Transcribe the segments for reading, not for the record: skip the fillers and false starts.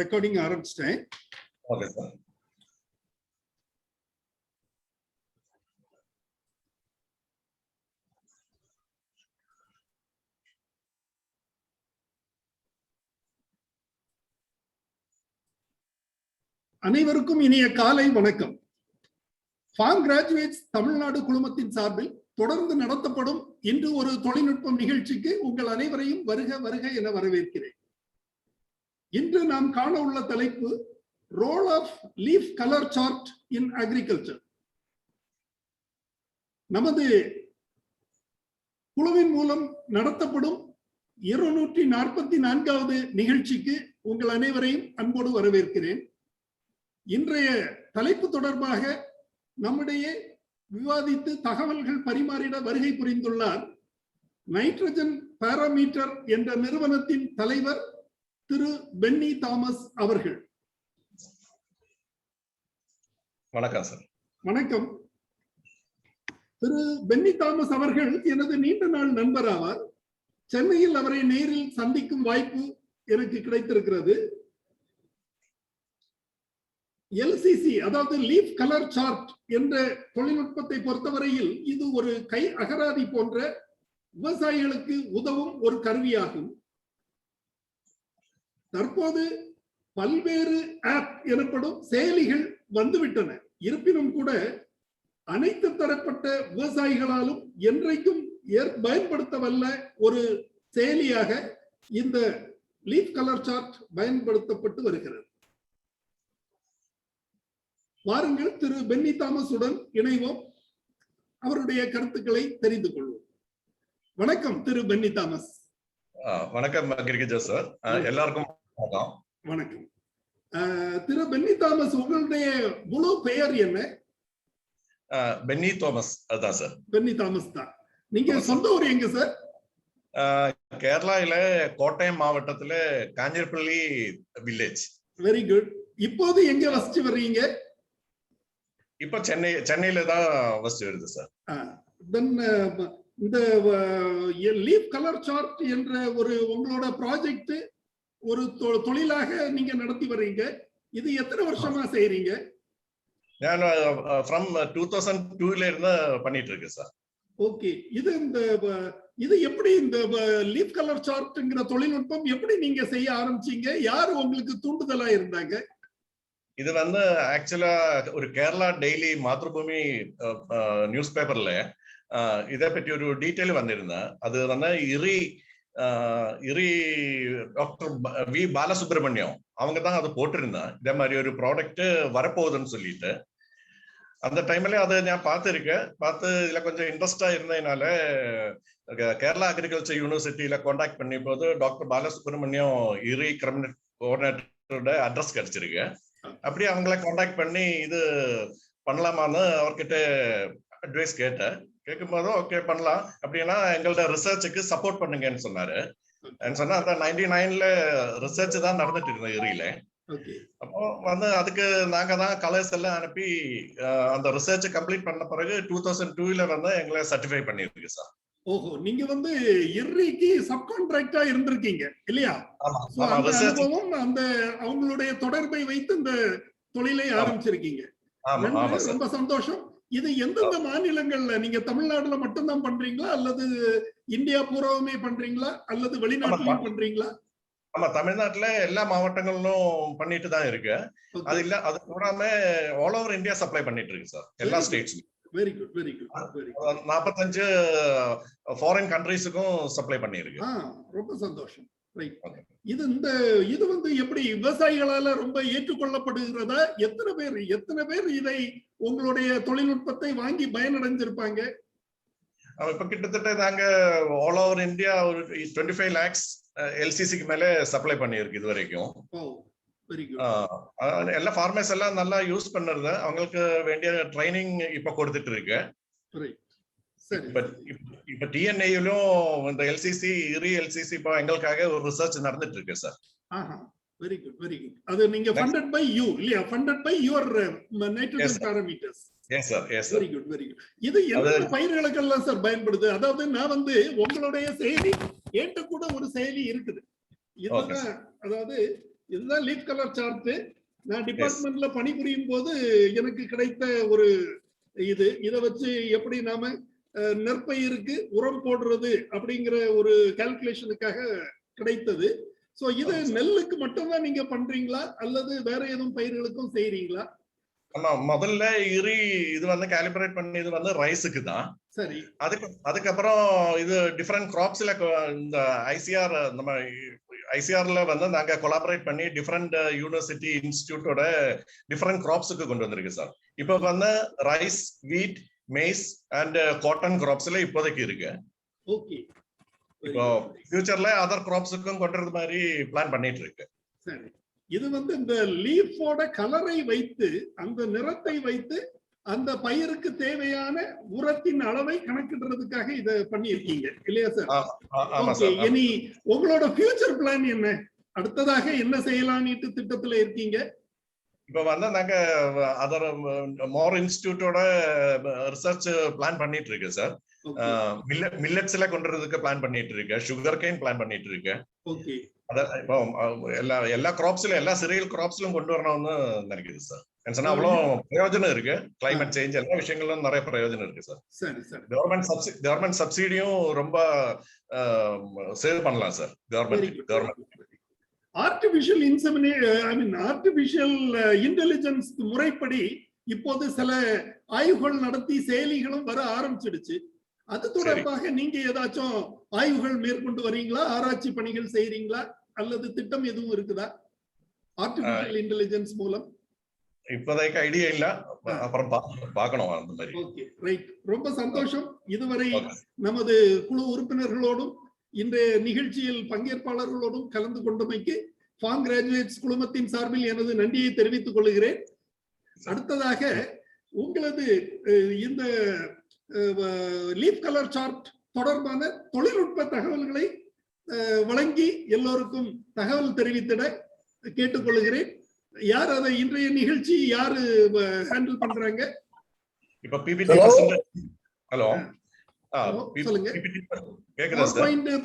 Recording ஆரம்பிச்சிட்டேன். Okay sir. அனைவருக்கும் இனிய காலை வணக்கம். ஃபார்ம் கிராஜுவேட்ஸ் தமிழ்நாடு குழுமத்தின் சார்பில் தொடர்ந்து நடத்தப்படும் இன்று ஒரு தொழில்நுட்பம் நிகழ்ச்சிக்கு உங்கள் அனைவரையும் வருக வருக என வரவேற்கிறேன். இன்று நாம் காண உள்ள தலைப்பு role of leaf colour chart in agriculture. நமது குழுவின் மூலம் நடத்தப்படும் 244வது நிகழ்ச்சிக்கு உங்கள் அனைவரையும் அன்போடு வரவேற்கிறேன். இன்றைய தலைப்பு தொடர்பாக நம்மிடையே விவாதித்து தகவல்கள் பரிமாறிட வருகை புரிந்துள்ளார் நைட்ரஜன் பாராமீட்டர் என்ற நிறுவனத்தின் தலைவர் திரு பென்னி தாமஸ் அவர்கள். வணக்கம் சார். வணக்கம். திரு பென்னி தாமஸ் அவர்கள் எனது நீண்ட நாள் நண்பர் ஆவார். சென்னையில் அவரை நேரில் சந்திக்கும் வாய்ப்பு எனக்கு கிடைத்திருக்கிறது. எல்சிசி அதாவது லீஃப் கலர் சார்ட் என்ற தொழில்நுட்பத்தை பொறுத்தவரையில் இது ஒரு கை அகராதி போன்ற விவசாயிகளுக்கு உதவும் ஒரு கருவியாகும். தற்போது பல்வேறு ஆப் எனப்படும் செயலிகள் வந்துவிட்டன. இருப்பினும் கூட அனைத்து தரப்பட்ட விவசாயிகளாலும் என்றைக்கும் பயன்படுத்த வல்ல ஒரு செயலியாக இந்த லீஃப் கலர் சார்ட் பயன்படுத்தப்பட்டு வருகிறது. வாருங்கள் திரு பென்னி தாமஸ் உடன் இணைவோம், அவருடைய கருத்துக்களை தெரிந்து கொள்வோம். வணக்கம் திரு பென்னி தாமஸ். வணக்கம் சார். எல்லாருக்கும் வணக்கம். திரு பென்னி தாமஸ், உங்களுடைய முழு பெயர் என்ன? பென்னி தாமஸ். அதான் சார், பென்னி தாமஸ் தான். நீங்க சொந்த ஊர் எங்க சார்? கேரளாவில கோட்டயம் மாவட்டத்துல காஞ்சர்பள்ளி வில்லேஜ். Very good. இப்போது எங்க வசிச்சு வர்றீங்க? இப்ப சென்னையில தான் வசிச்சு வருது சார். தென் இந்த லீஃப் கலர் சார்ட் என்ற ஒரு உங்களோட ப்ராஜெக்ட் ஒரு தொழிலாக நீங்க நடத்தி வர்றீங்க. இது எத்தனை வருஷமா செய்றீங்க? நான் ஃப்ரம் 2002ல இருந்து பண்ணிட்டு இருக்கேன் சார். ஓகே. இது எப்படி இந்த லீஃப் கலர் சார்ட்ங்கிற தொழில்நுட்பம் எப்படி நீங்க செய்ய ஆரம்பிச்சீங்க? யாரு உங்களுக்கு தூண்டுதலா இருந்தாங்க? இது வந்து ஆக்சுவலா ஒரு கேரளா டெய்லி மாத்ருபூமி நியூஸ் பேப்பர்ல இதை பற்றி ஒரு டீட்டெயில் வந்திருந்தேன். அது வந்து இரி டாக்டர் வி பாலசுப்ரமணியம் அவங்க தான் அதை போட்டிருந்தேன். இதே மாதிரி ஒரு ப்ராடக்ட் வரப்போகுதுன்னு சொல்லிட்டு அந்த டைம்ல அதை நான் பார்த்து இதுல கொஞ்சம் இன்ட்ரெஸ்டா இருந்ததுனால கேரளா அக்ரிகல்ச்சர் யூனிவர்சிட்டியில கான்டாக்ட் பண்ணி போது டாக்டர் பாலசுப்ரமணியம் இரி கிரிமினல் கோஆர்டினேட்டரோட அட்ரஸ் கிடைச்சிருக்கு. அப்படி அவங்கள கான்டாக்ட் பண்ணி இது பண்ணலாமான்னு அவர்கிட்ட அட்வைஸ் கேட்கும்போது ஓகே பண்ணலாம் அப்படின்னா எங்களோட ரிசர்ச்சுக்கு சப்போர்ட் பண்ணுங்கன்னு சொன்னாரு. சொன்னா அந்த 99ல ரிசர்ச் தான் நடந்துட்டு இருந்தோம் இரியில. அப்போ வந்து அதுக்கு நாங்க தான் கலர்ஸ் எல்லாம் அனுப்பி அந்த ரிசர்ச் கம்ப்ளீட் பண்ண பிறகு 2002ல வந்து எங்களை சர்டிஃபை பண்ணிருக்கு சார். ஓஹோ, நீங்க வந்து இர்ரிக்கு சப் கான்ட்ராக்டா இருந்திருக்கீங்க இல்லையா? அந்த அவங்களுடைய தொடர்பை வைத்து இந்த தொழிலை ஆரம்பிச்சிருக்கீங்க. ரொம்ப சந்தோஷம். இது எந்தெந்த மாநிலங்கள்ல, நீங்க தமிழ்நாடுல மட்டும்தான் பண்றீங்களா அல்லது இந்தியா பூராவுமே பண்றீங்களா அல்லது வெளிநாட்டிலும் பண்றீங்களா? ஆமா, தமிழ்நாட்டுல எல்லா மாவட்டங்களிலும் பண்ணிட்டு தான் இருக்கு. அது இல்ல, அது கூடாம ஆல் ஓவர் இந்தியா சப்ளை பண்ணிட்டு இருக்கு சார், எல்லா ஸ்டேட்ஸ்லயும். Very good, very good, very good. 45 foreign கண்ட்ரீஸ்க்கும் சப்ளை பண்ணிருக்கு. ரொம்ப சந்தோஷம். ரைட். இது வந்து எப்படி விவசாயிகளால ரொம்ப ஏற்றுக்கொள்ளப்படுகிறதா? எத்தனை பேர் இதை உங்களுடைய தொழில்நுட்பத்தை வாங்கி பயனடைஞ்சிருப்பாங்க? இப்ப கிட்டத்தட்ட நாங்க ஆல் ஓவர் இந்தியா ஒரு 25 lakhs எல்சிசிக்கு மேல சப்ளை பண்ணிருக்கு இது வரைக்கும். எல்லா ஃபார்மர்ஸ் எல்லாம் நல்லா யூஸ் பண்ணுறது, அவங்களுக்கு வேண்டிய ட்ரைனிங் இப்ப கொடுத்துட்டு இருக்கு. இப்ப டிஎன்ஏயிலும் இந்த எல்சிசி எல்சிசி இப்போ எங்களுக்காக ஒரு ரிசர்ச் நடந்துட்டு இருக்கு sir. Very good, very good. அது நீங்க ஃபண்டட் பை யூ இல்லையா? Funded by your nitrogen parameters. Yes sir, yes sir. Very good, very good. இது எந்த பயிர்களுக்கெல்லாம் சார் பயன்படுது? அதாவது நான் வந்து உங்களுடைய செயலி ஏட்ட கூட ஒரு செயலி இருக்குது. இதுதான், அதாவது இதுதான் லீஃப் கலர் சார்ட். நான் டிபார்ட்மெண்ட்ல பணிபுரியும் போது எனக்கு கிடைத்த ஒரு இதை வச்சு எப்படி நாம நெற்பயிருக்கு உரம் போடுறது அப்படிங்கிற ஒரு கால்குலேஷனுக்காக கிடைத்தது. சோ இது நெல்லுக்கு மட்டும்தான் நீங்க பண்றீங்களா அல்லது வேற எதுவும் பயிர்களுக்கும் செய்யறீங்களா? ஆமா, முதல்ல இது வந்து காலிபரேட் பண்ணி இது வந்து ரைஸுக்கு தான். சரி. அதுக்கப்புறம் இது டிஃபரெண்ட் கிராப்ஸ்ல இந்த ஐசிஆர் நம்ம ஐசிஆர்ல வந்து நாங்க கொலாபரேட் பண்ணி டிஃபரெண்ட் யூனிவர்சிட்டி இன்ஸ்டிடியூட்டோட டிஃபரெண்ட் கிராப்ஸுக்கு கொண்டு வந்திருக்கு சார். இப்போ வந்து ரைஸ், வீட், மேஸ் அண்ட் காட்டன் கிராப்ஸ்ல இப்போதைக்கு இருக்கு. ஓகே. இப்போ ஃபியூச்சர்ல அதர் கிராப்ஸுக்கும் கொண்டுறது மாதிரி பிளான் பண்ணிட்டு இருக்கு. சரி. இது வந்து இந்த லீஃபோட கலரை வைத்து அந்த நிறத்தை வைத்து அந்த பயிருக்கு தேவையான உரத்தின் அளவை கணக்கிடுறதுக்காக இத பண்ணியிருக்கீங்க இல்லையா சார்? இனி உங்களோட ஃபியூச்சர் பிளான் என்ன? அடுத்ததாக என்ன செய்யலாம்னு திட்டத்துல இருக்கீங்க? இப்ப வந்து நாங்க அதர் மோர் இன்ஸ்டிடியூட்டோட ரிசர்ச் பிளான் பண்ணிட்டு இருக்கு சார். மில்லட்ஸ்ல கொண்டுறதுக்கு பிளான் பண்ணிட்டு இருக்கேன். சுகர் கேன் பிளான் பண்ணிட்டு இருக்கேன். இப்போ எல்லா கிராப்ஸ்ல எல்லா சிரியல் கிராப்ஸ்லும் கொண்டு வரணும்னு நினைக்குது சார். அவ்வளோ பிரயோஜனம் இருக்கு. கிளைமேட் சேஞ்ச் எல்லா விஷயங்களும் நிறைய பிரயோஜனம் இருக்கு சார். கவர்மெண்ட் சப்சிடியும் ரொம்ப சேவ் பண்ணலாம் sir. Government artificial artificial intelligence முறைப்படி இப்போது சில ஆய்வுகள் நடத்தி செயலிகளும் வர ஆரம்பிச்சிடுச்சு. அது தொடர்பாக நீங்க ஏதாச்சும் ஆய்வுகள் மேற்கொண்டு வரீங்களா? ஆராய்ச்சி பணிகள் செய்யறீங்களா? அல்லது திட்டம் எதுவும் இருக்குதா ஆர்டிபிஷியல் இன்டெலிஜென்ஸ் மூலம்? இப்போதைக்கு ஐடியா இல்ல, அப்புறம் பார்க்கணும் அந்த மாதிரி. Okay, right. ரொம்ப சந்தோஷம். இதுவரை நமது குழு உறுப்பினர்களோடும் இன்றைய நிகழ்ச்சியில் பங்கேற்பாளர்களோடும் கலந்து கொண்டமைக்கு ஃபார்ம் கிராஜுவேட்ஸ் குழுமத்தின் சார்பில் எனது நன்றியை தெரிவித்துக் கொள்கிறேன். அடுத்ததாக உங்களது இந்த லீஃப் கலர் சார்ட் தொடர்பான தொழில்நுட்ப தகவல்களை வழங்கி எல்லோருக்கும் தகவல் தெரிவித்திட கேட்டுக்கொள்கிறேன். யார் அதை இன்றைய நிகழ்ச்சி யாரு ஹேண்டில் பண்றாங்க? இப்ப பிபிடி ஹலோ சொல்லுங்க.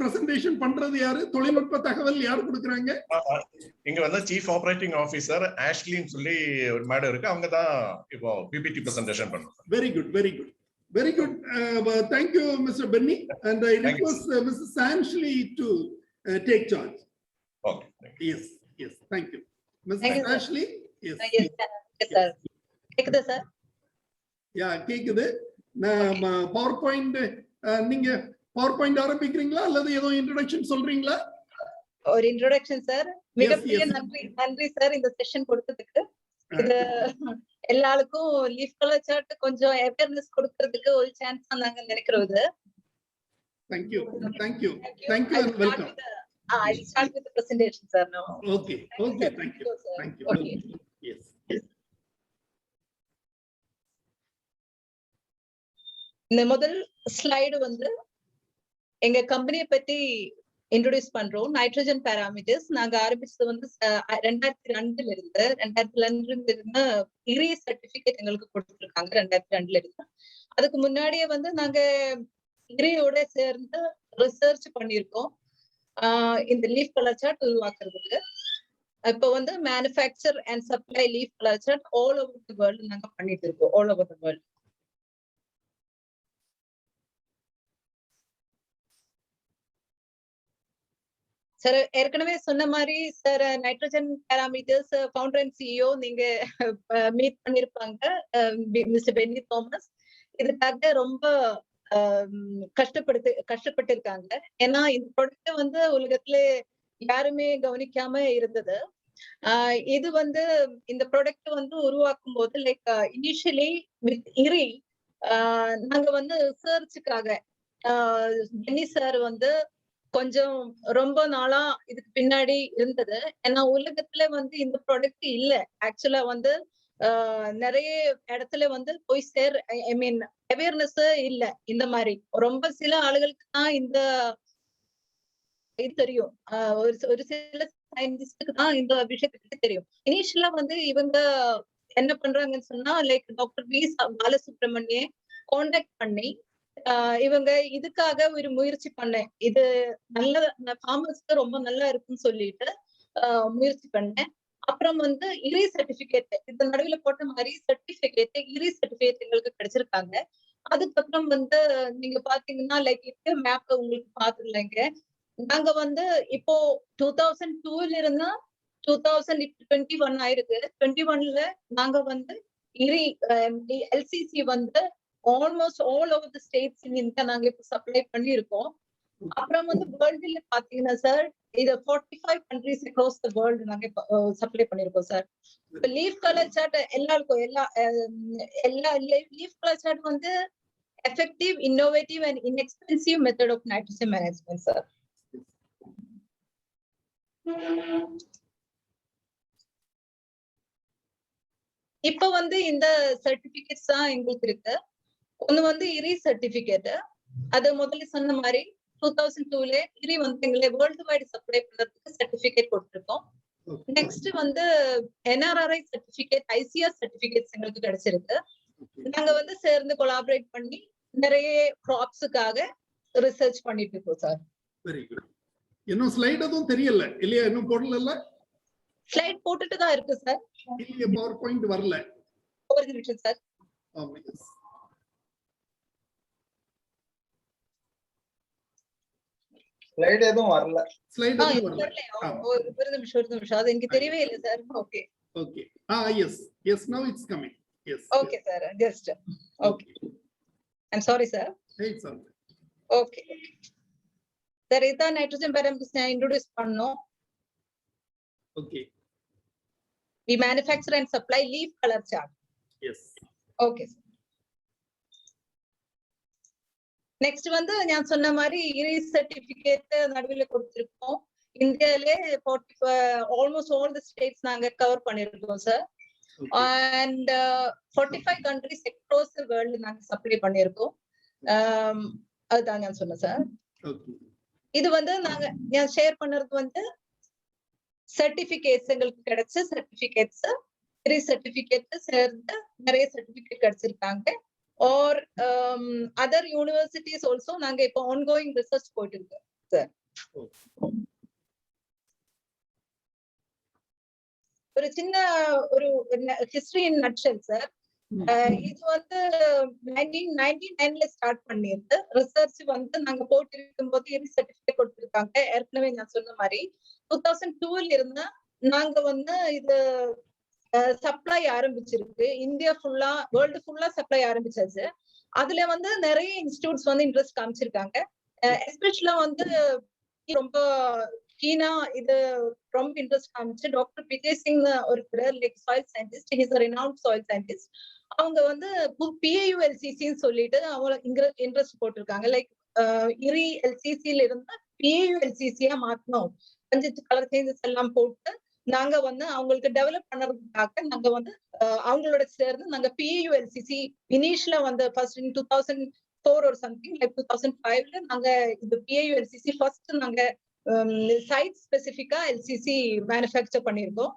பிரசன்டேஷன் பண்றது யாரு? தொழில்நுட்ப தகவல் யார் கொடுக்கறாங்க? இங்க வந்து சீஃப் ஆபரேட்டிங் ஆபீசர் ஆஷ்லின்னு சொல்லி ஒரு மேடம் இருக்கு. அவங்க தான் இப்போ பிபிடி பிரசன்டேஷன் பண்றாங்க. Very good, very good, very good. Thank you, Mr. Benny, and I request Mrs. Ashley to take charge. Okay. Yes, thank you. Mrs. Ashley? Yes, sir. கேக்குதா sir? யா, கேக்குது. Power point நீங்க power point ஆரம்பிக்கிறீங்களா அல்லது ஏதோ introduction சொல்றீங்களா? ஒரு introduction sir. மிகப்பெரிய நன்றி sir இந்த செஷன் கொடுத்ததுக்கு. இது எல்லாருக்கும் லீஃப் கலர் சார்ட் கொஞ்சம் அவேர்னஸ் கொடுக்கிறதுக்கு ஒரு சான்ஸ் தான் நாங்க நினைக்கிறோம். Thank you and welcome. I will start with the presentation, sir, now. Okay, thank you. Okay. Yes. இந்த முதல் ஸ்லைடு வந்து எங்க கம்பெனியை பத்தி இன்ட்ரோடியூஸ் பண்றோம். நைட்ரஜன் பாராமீட்டர்ஸ் நாங்க ஆரம்பிச்சது வந்து 2002 இருந்து இரி சர்டிபிகேட் எங்களுக்கு கொடுத்துருக்காங்க. 2002 இருந்து. அதுக்கு முன்னாடியே வந்து நாங்க இரியோட சேர்ந்து ரிசர்ச் பண்ணியிருக்கோம் இந்த லீஃப் கலர் சார்ட் உருவாக்குறதுக்கு. இப்போ வந்து manufacture and supply leaf colour chart all over the world நாங்க பண்ணிட்டு இருக்கோம். All over the world. Sir ஏற்கனவே சொன்ன மாதிரி sir nitrogen parameters founder and CEO நீங்க மீட் பண்ணிருப்பாங்க, மிஸ்டர் பென்னி தாமஸ். இதுக்காக ரொம்ப கஷ்டப்பட்டு இருக்காங்க. ஏன்னா இந்த ப்ராடக்ட் வந்து உலகத்துல யாருமே கவனிக்காம இருந்தது. இது வந்து இந்த ப்ராடக்ட் வந்து உருவாக்கும் போது லைக் இனிஷியலி வித் இரி நாங்க வந்து ரிசர்ச்சுக்காக பென்னி சார் வந்து கொஞ்சம் ரொம்ப நாளா இதுக்கு பின்னாடி இருந்தது. ஏன்னா உலகத்துல வந்து இந்த ப்ராடக்ட் இல்ல. ஆக்சுவலா வந்து நிறைய இடத்துல வந்து போய் ஐ மீன் அவேர்னஸ் இல்ல. இந்த மாதிரி ரொம்ப சில ஆளுகளுக்கு தான் இந்த இது தெரியும். ஒரு சில சயின்டிஸ்டுக்கு தான் இந்த விஷயத்தை பத்தி தெரியும். இனிஷியலா வந்து இவங்க என்ன பண்றாங்கன்னு சொன்னா like doctor V Balasubramania contact பண்ணி இவங்க இதுக்காக ஒரு முயற்சி பண்ணேன். இது நல்ல ஃபார்மர்ஸ்க்கு ரொம்ப நல்லா இருக்குன்னு சொல்லிட்டு முயற்சி பண்ணேன். அப்புறம் வந்து இரி சர்டிபிகேட் இந்த நடுவுல போட்ட மாதிரி சர்டிபிகேட் இரி சர்டிபிகேட் எங்களுக்கு கிடைச்சிருக்காங்க. அதுக்கப்புறம் வந்து நீங்க பாத்தீங்கன்னா லைக் இப்ப மேப் உங்களுக்கு பாத்துக்கலைங்க. நாங்க வந்து இப்போ 2002ல இருந்தா 2021 ஆயிருக்கு. 21ல நாங்க வந்து இரி எல்சிசி வந்து almost all over the states in India நாங்க இப்ப சப்ளை பண்ணியிருக்கோம். அப்புறம் வந்து வேர்ல்டுல பாத்தீங்கன்னா சார் இது 45 கண்ட்ரிஸ் அக்ராஸ் தி வேர்ல்டு நாங்க சப்ளை பண்ணிருக்கோம் சார். இப்ப லீஃப் கலர் சார்ட் எல்லாருக்கும் எல்லா லீஃப் கலர் சார்ட் வந்து effective, innovative and inexpensive method of nitrogen management, sir. இப்ப வந்து இந்த சர்டிபிகேட்ஸ் தான் எங்களுக்கு இருக்கு. ஒண்ணு வந்து இரி சர்டிபிகேட். அது முதல்ல சொன்ன மாதிரி 2002ல இரி வந்து எங்களை வேர்ல்டு வைடு சப்ளை பண்றதுக்கு சர்டிபிகேட் கொடுத்திருக்கோம். நெக்ஸ்ட் வந்து NRRI சர்டிபிகேட், ICR சர்டிபிகேட்ஸ் எங்களுக்கு கிடைச்சிருக்கு. நாங்க வந்து சேர்ந்து கொலாபரேட் பண்ணி நிறைய கிராப்ஸுக்காக ரிசர்ச் பண்ணிட்டு இருக்கோம் சார். Very good. இன்னும் ஸ்லைட் எதுவும் தெரியல இல்லையா? இன்னும் போடல. ஸ்லைட் போட்டுட்டு தான் இருக்கு சார். இல்லையா, பவர் பாயிண்ட் வரல. ஒரு நிமிஷம் சார். ஸ்லைட் எதுவும் வரல. ஸ்லைட் எதுவும் வரல. ஒரு நிமிஷம் அது எனக்கு தெரியவே இல்லை சார். Okay okay. எஸ் நவ it's coming. S okay sir. Just okay. I'm sorry, sir. It's all right. Okay. Sir, இத நைட்ரஜன் பாராமீட்டர்ஸ் நான் இன்ட்ரோ듀ce பண்ணோம். Okay. We manufacture and supply leaf color chart. Yes. Okay. Next வந்து நான் சொன்ன மாதிரி இரி certificate நடுவுல கொடுத்திருக்கோம். இந்தியால almost all the states நாங்க கவர் பண்ணிருக்கோம் sir. And 45 countries across the world நாங்க சப்ளை பண்ணிருக்கோம். அதுதான் நான் சொன்னேன் சார். இது வந்து நான் ஷேர் பண்றது வந்து சர்டிபிகேட்ஸ் எங்களுக்கு கிடைச்ச சர்டிபிகேட்ஸ், த்ரீ சர்டிபிகேட் சேர்ந்து நிறைய certificate கிடைச்சிருக்காங்க. or other universities also நாங்க இப்போ ongoing research போயிட்டு இருக்கு சார். ஒரு சின்ன ஒரு ஹிஸ்டரி இன் நட்ஷெல் சார். இது வந்து 1999ல ஸ்டார்ட் பண்ணிருக்கு. ரிசர்ச் வந்து நாங்க போட்டு இருக்கும்போது இரி சர்டிபிகேட் கொடுத்திருக்காங்க. ஏற்கனவே நான் சொன்ன மாதிரி 2002ல இருந்து நாங்க வந்து இது சப்ளை ஆரம்பிச்சிருக்கு. இந்தியா ஃபுல்லா வேர்ல்டு ஃபுல்லா சப்ளை ஆரம்பிச்சாச்சு. அதுல வந்து நிறைய இன்ஸ்டிடியூட்ஸ் வந்து இன்ட்ரெஸ்ட் காமிச்சிருக்காங்க. எஸ்பெஷலா வந்து ரொம்ப கீனா இது ரொம்ப இன்ட்ரெஸ்ட் காமிச்சு டாக்டர் விஜய் சிங் ஒரு like soil scientist, is renowned soil scientist. அவங்க வந்து PAULCCன்னு சொல்லிட்டு அவங்க இன்ட்ரெஸ்ட் போட்டிருக்காங்க. லைக் இரி எல்சிசில இருந்து PAULCCயா மாத்தணும், கொஞ்சம் கலர் சேஞ்சஸ் எல்லாம் போட்டு நாங்க வந்து அவங்களுக்கு டெவலப் பண்றதுக்காக நாங்க வந்து அவங்களோட சேர்ந்து நாங்க PAULCC இனிஷியலா வந்து first in 2004 or something like 2005ல நாங்க இந்த PAULCC ஃபர்ஸ்ட் நாங்க சைட் ஸ்பெசிபிக்கா எல்சிசி மேனுஃபேக்சர் பண்ணிருக்கோம்.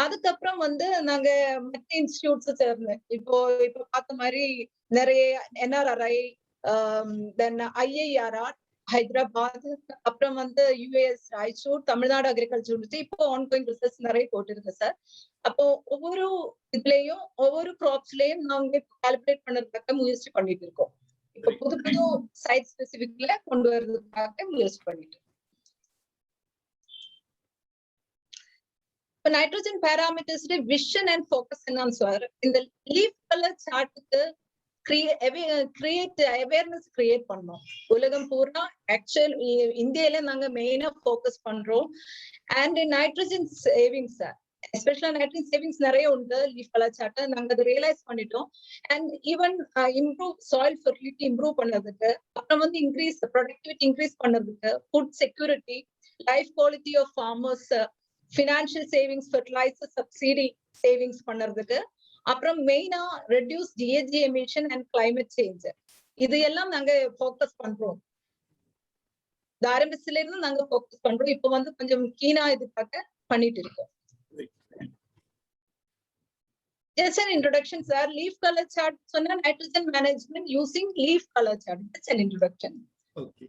அதுக்கப்புறம் வந்து நாங்க மற்ற இன்ஸ்டிடியூட்ஸ் சேர்ந்து இப்போ பார்த்த மாதிரி நிறைய NRRI, தென் IIRR ஹைதராபாத், அப்புறம் வந்து US Raichur, Tamil Nadu agriculture university இப்போ ஆன்கோயிங் ரிசர்ச் நிறைய போட்டிருக்கு சார். அப்போ ஒவ்வொரு இதுலயும் ஒவ்வொரு கிராப்ஸ்லயும் நாங்க கால்குலேட் பண்றதுக்காக முயற்சி பண்ணிட்டு இருக்கோம். இப்போ புது புது சைட் ஸ்பெசிபிக்ல கொண்டு வர்றதுக்காக முயற்சி பண்ணிட்டு இருக்கோம். இப்போ nitrogen parameters vision and focus என்னன்னு சார், இந்த லீஃப் கலர் சார்ட்டுக்கு கிரியேட் அவேர்னஸ் கிரியேட் பண்ணோம். உலகம் பூரா ஆக்சுவல் இந்தியால நாங்க மெயினா ஃபோக்கஸ் பண்றோம். அண்ட் நைட்ரஜன் சேவிங்ஸ் சார், எஸ்பெஷலா நைட்ரஜன் சேவிங்ஸ் நிறைய உண்டு லீஃப் கலர் சார்ட்டை நாங்க அதை ரியலைஸ் பண்ணிட்டோம். And even improve soil fertility improve பண்ணதுக்கு, அப்புறம் வந்து இன்க்ரீஸ் ப்ரொடக்டிவிட்டி இன்க்ரீஸ் பண்ணதுக்கு, food security, life quality of farmers, financial savings, fertiliser subsidy savings பண்றதுக்கு, அப்புறம் மெயினா reduce GHG emission and climate change, இது எல்லாம் நாங்க ஃபோக்கஸ் பண்றோம். ஆரம்பத்துல இருந்து நாங்க ஃபோக்கஸ் பண்றோம். இப்போ வந்து கொஞ்சம் கீனா இதுக்காக பண்ணிட்டு இருக்கோம். Just an introduction, sir. Leaf color chart. So, nitrogen management using leaf color chart. That's an introduction. Okay.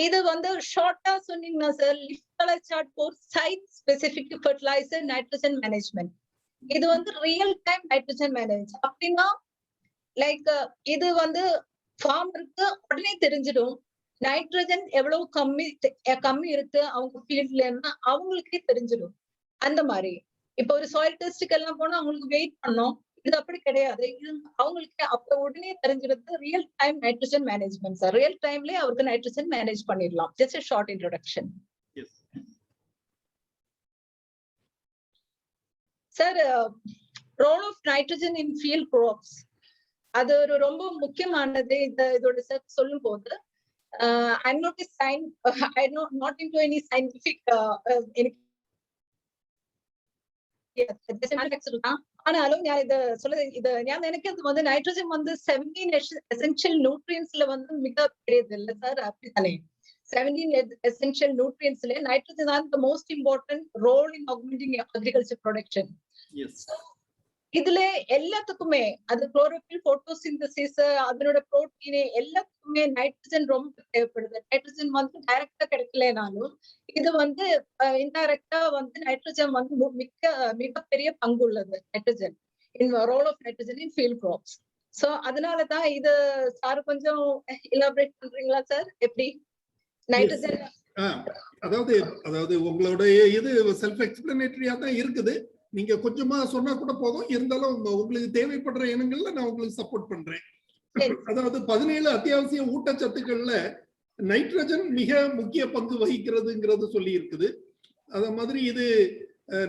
இது வந்து ஷார்ட்டா சொன்னீங்கன்னா sir, lift colour chart for site specific fertiliser nitrogen management. இது வந்து ரியல் டைம் நைட்ரஜன் மேனேஜ் அப்படின்னா like இது வந்து ஃபார்மருக்கு உடனே தெரிஞ்சிடும் நைட்ரஜன் எவ்வளவு கம்மி இருக்கு அவங்க ஃபீல்ட்லன்னா அவங்களுக்கே தெரிஞ்சிடும். அந்த மாதிரி இப்ப ஒரு சாயில் டெஸ்டுக்கு எல்லாம் போனா அவங்களுக்கு வெயிட் பண்ணோம். இது அப்படி கிடையாது. இது அவங்களுக்கு அப்ப உடனே தெரிஞ்சிடுறது real time nitrogen management sir. Real டைம்லயே அவருக்கு நைட்ரஜன் மேனேஜ் பண்ணிடலாம். Just a short introduction. Sir, role of nitrogen in field crops அது ஒரு ரொம்ப முக்கியமானது. இதோட சொல்லும் போது I'm not a not into any scientific ஆனாலும் நான் இத சொல்ல நான் நினைக்கிறது வந்து நைட்ரஜன் வந்து 17 எசென்ஷியல் நியூட்ரியன்ஸ்ல வந்து மிக பெரியது இல்ல சார், அப்படித்தானே? 17 essential nutrients nitrogen is the most important role in augmenting agriculture production. Yes. இதுல எல்லாத்துக்குமே அது குளோரோஃபில் போட்டோசிந்தசிஸ் அதனோட புரோட்டீன் எல்லாத்துக்குமே நைட்ரஜன் ரொம்ப தேவைப்படுது. நைட்ரஜன் வந்து டைரக்டா கிடைக்கலனாலும் இது வந்து இன்டைரக்டா வந்து நைட்ரஜன் வந்து மிகப்பெரிய பங்கு உள்ளது nitrogen in role of nitrogen in field crops. So அதனாலதான் இது சார் கொஞ்சம் எலாபரேட் பண்றீங்களா சார்? எப்படி நைட்ரஜன் அதாவது உங்களுடைய இது செல்ஃப் எக்ஸ்பிளனேட்டரியா தான் இருக்குது. நீங்க கொஞ்சமா சொன்னா கூட போதும். இருந்தாலும் உங்களுக்கு தேவைப்படுற இனங்கள்ல நான் உங்களுக்கு சப்போர்ட் பண்றேன். அதாவது 17 அத்தியாவசிய ஊட்டச்சத்துக்கள்ல நைட்ரஜன் மிக முக்கிய பங்கு வகிக்கிறதுங்கிறது சொல்லி இருக்குது. அத மாதிரி இது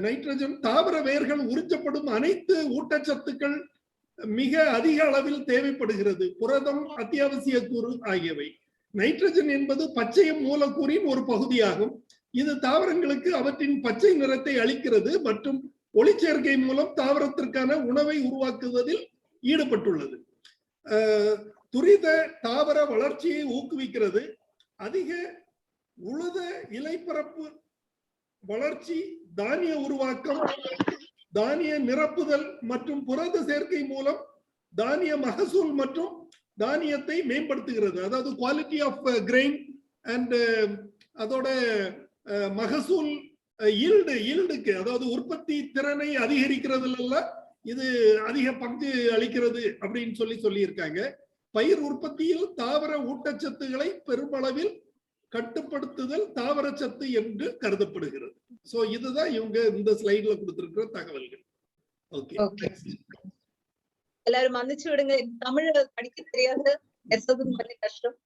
நைட்ரஜன் தாவர வேர்கள் உறிஞ்சப்படும் அனைத்து ஊட்டச்சத்துக்கள் மிக அதிக அளவில் தேவைப்படுகிறது. புரதம், அத்தியாவசிய கூறு ஆகியவை. நைட்ரஜன் என்பது பச்சை மூலக்கூறின் ஒரு பகுதியாகும். இது தாவரங்களுக்கு அவற்றின் பச்சை நிறத்தை அளிக்கிறது மற்றும் ஒளிச்சேர்க்கை மூலம் தாவரத்திற்கான உணவை உருவாக்குவதில் ஈடுபட்டுள்ளது. துரித தாவர வளர்ச்சியை ஊக்குவிக்கிறது. அதிக உழுத இலைப்பரப்பு வளர்ச்சி, தானிய உருவாக்கம், தானிய நிரப்புதல் மற்றும் புரத சேர்க்கை மூலம் தானிய மகசூல் மற்றும் தானியத்தை மேம்படுத்துகிறது. அதாவது குவாலிட்டி ஆஃப் கிரெயின் அண்ட் அதோட மகசூல் ஈல்டுக்கு அதாவது உற்பத்தி திறனை அதிகரிக்கிறதுல இது அதிக பங்கு அளிக்கிறது அப்படின்னு சொல்லி இருக்காங்க. பயிர் உற்பத்தியில் தாவர ஊட்டச்சத்துக்களை பெருமளவில் கட்டுப்படுத்துதல் தாவரச்சத்து என்று கருதப்படுகிறது. சோ இதுதான் இவங்க இந்த ஸ்லைட்ல கொடுத்திருக்கிற தகவல்கள். ஓகே, எல்லாரும் மன்னிச்சு விடுங்க, தமிழ் படிக்க தெரியாது, கொஞ்சம் கஷ்டம்.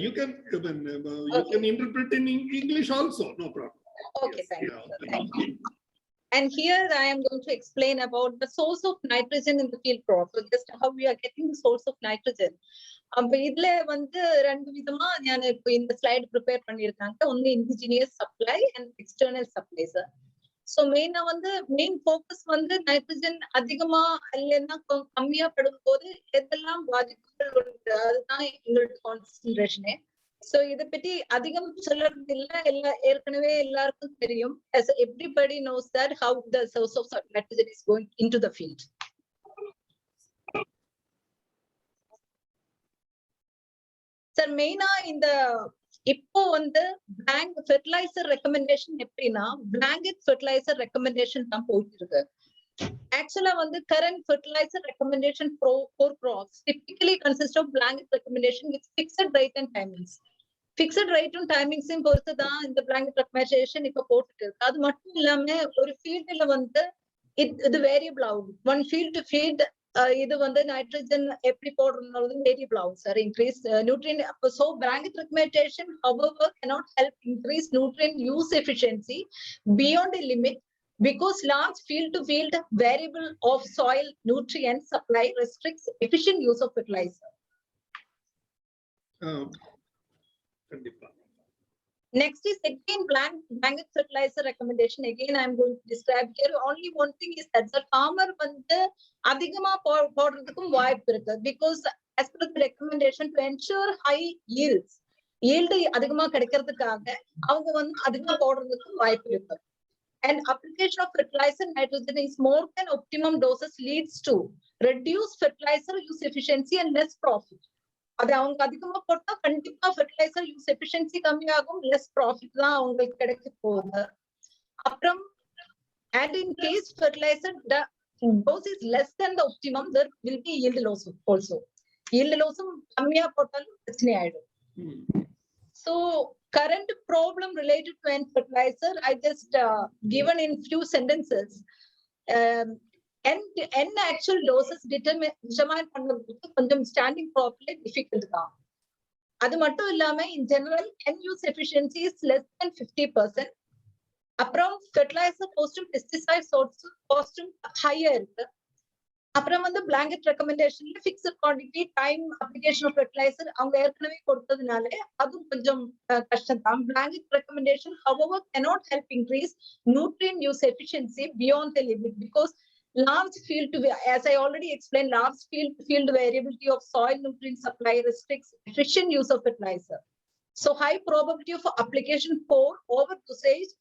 You can interpret in English also, no problem. Okay, thank you. And here I am going to explain about the source of nitrogen in the field crop. So just how we are getting the source of nitrogen. இதுல வந்து ரெண்டு விதமா நான் இப்போ இந்த slide prepare பண்ணிருக்காங்க. ஒன்னு indigenous supply and external supply sir. So மெயினா வந்து மெயின் ஃபோக்கஸ் வந்து நைட்ரஜன் அதிகமா இல்லைன்னா கம்மியா படும் போது எதெல்லாம் பாதிப்புகள் உண்டு அதுதான் எங்களோட கான்சென்ட்ரேஷனே. சோ இத பத்தி அதிகம் சொல்றது இல்ல, ஏற்கனவே எல்லாருக்கும் தெரியும். As everybody knows that how the source of nitrogen is going into the field. Sir மெயினா இந்த இப்போ வந்து பிளாங்க் ஃபெர்டிலைசர் ரெக்கமெண்டேஷன் எப்படின்னா பிளாங்கெட் ஃபெர்டிலைசர் ரெக்கமெண்டேஷன் தான் போயிட்டு இருக்கு. ஆக்சுவலா வந்து current fertiliser recommendation for crops typically consists of blanket recommendation with fixed rate and timings. Fixed rate and timings பொறுத்து தான் இந்த blanket recommendation இப்ப போட்டுட்டு இருக்கு. அது மட்டும் இல்லாம ஒரு ஃபீல்ட்ல வந்து இது வேரியபிள் ஆகும். ஒன் ஃபீல்ட் டு ஃபீல்ட் இது வந்து நைட்ரஜன் எப்படி போடுறதுனால வேரியபிள் ஆகும் சார். Increase nutrient. So blanket recommendation however cannot help increase nutrient use efficiency beyond a limit because large field to field variable of soil nutrient supply restricts efficient use of fertilizer. Next is again blanket fertilizer recommendation. Again I am going to describe here. Only one thing is that the farmer வந்து அதிகமா போடுறதுக்கும் வாய்ப்பு இருக்கு. Because as per the recommendation to ensure high yield அதிகமா கிடைக்கிறதுக்காக அவங்க வந்து அதிகமா போடுறதுக்கும் வாய்ப்பு இருக்கு. And application of fertilizer nitrogen is more than optimum doses leads to reduced fertilizer use efficiency and less profit. அது அவங்க அதிகமா போட்டா கண்டிப்பா ஃபெர்டிலைசர் யூஸ் எஃபிஷியன்சி கம்மியாகும், லெஸ் ப்ராஃபிட் தான் அவங்களுக்கு கிடைக்க போகுது. அப்புறம் and in case fertilizer dose is less than the optimum, there will be yield loss also. Yield loss கம்மியா போட்டாலும் பிரச்சனை ஆயிடும். So current problem related to N fertilizer, I just given in few sentences. N actual doses determine பண்றதுக்கு கொஞ்சம் standing ப்ராப்ளே difficult தான். அது மட்டும் இல்லாம in general N use efficiency is less than 50%. அப்புறம் ஃபெர்டிலைசர் காஸ்டும் பெஸ்டிசைட் காஸ்டும் ஹையா இருக்கு. அப்புறம் வந்து பிளாங்கெட் ரெக்கமெண்டேஷன்ல fixed quantity time application of fertiliser அவங்க ஏற்கனவே கொடுத்ததுனால அதுவும் கொஞ்சம் கஷ்டம் தான். Blanket recommendation however cannot help increase nutrient use efficiency beyond the limit because large field to, as I already explained, large field variability of soil nutrient supply restricts efficient use of fertilizer. So high probability of application for overdosage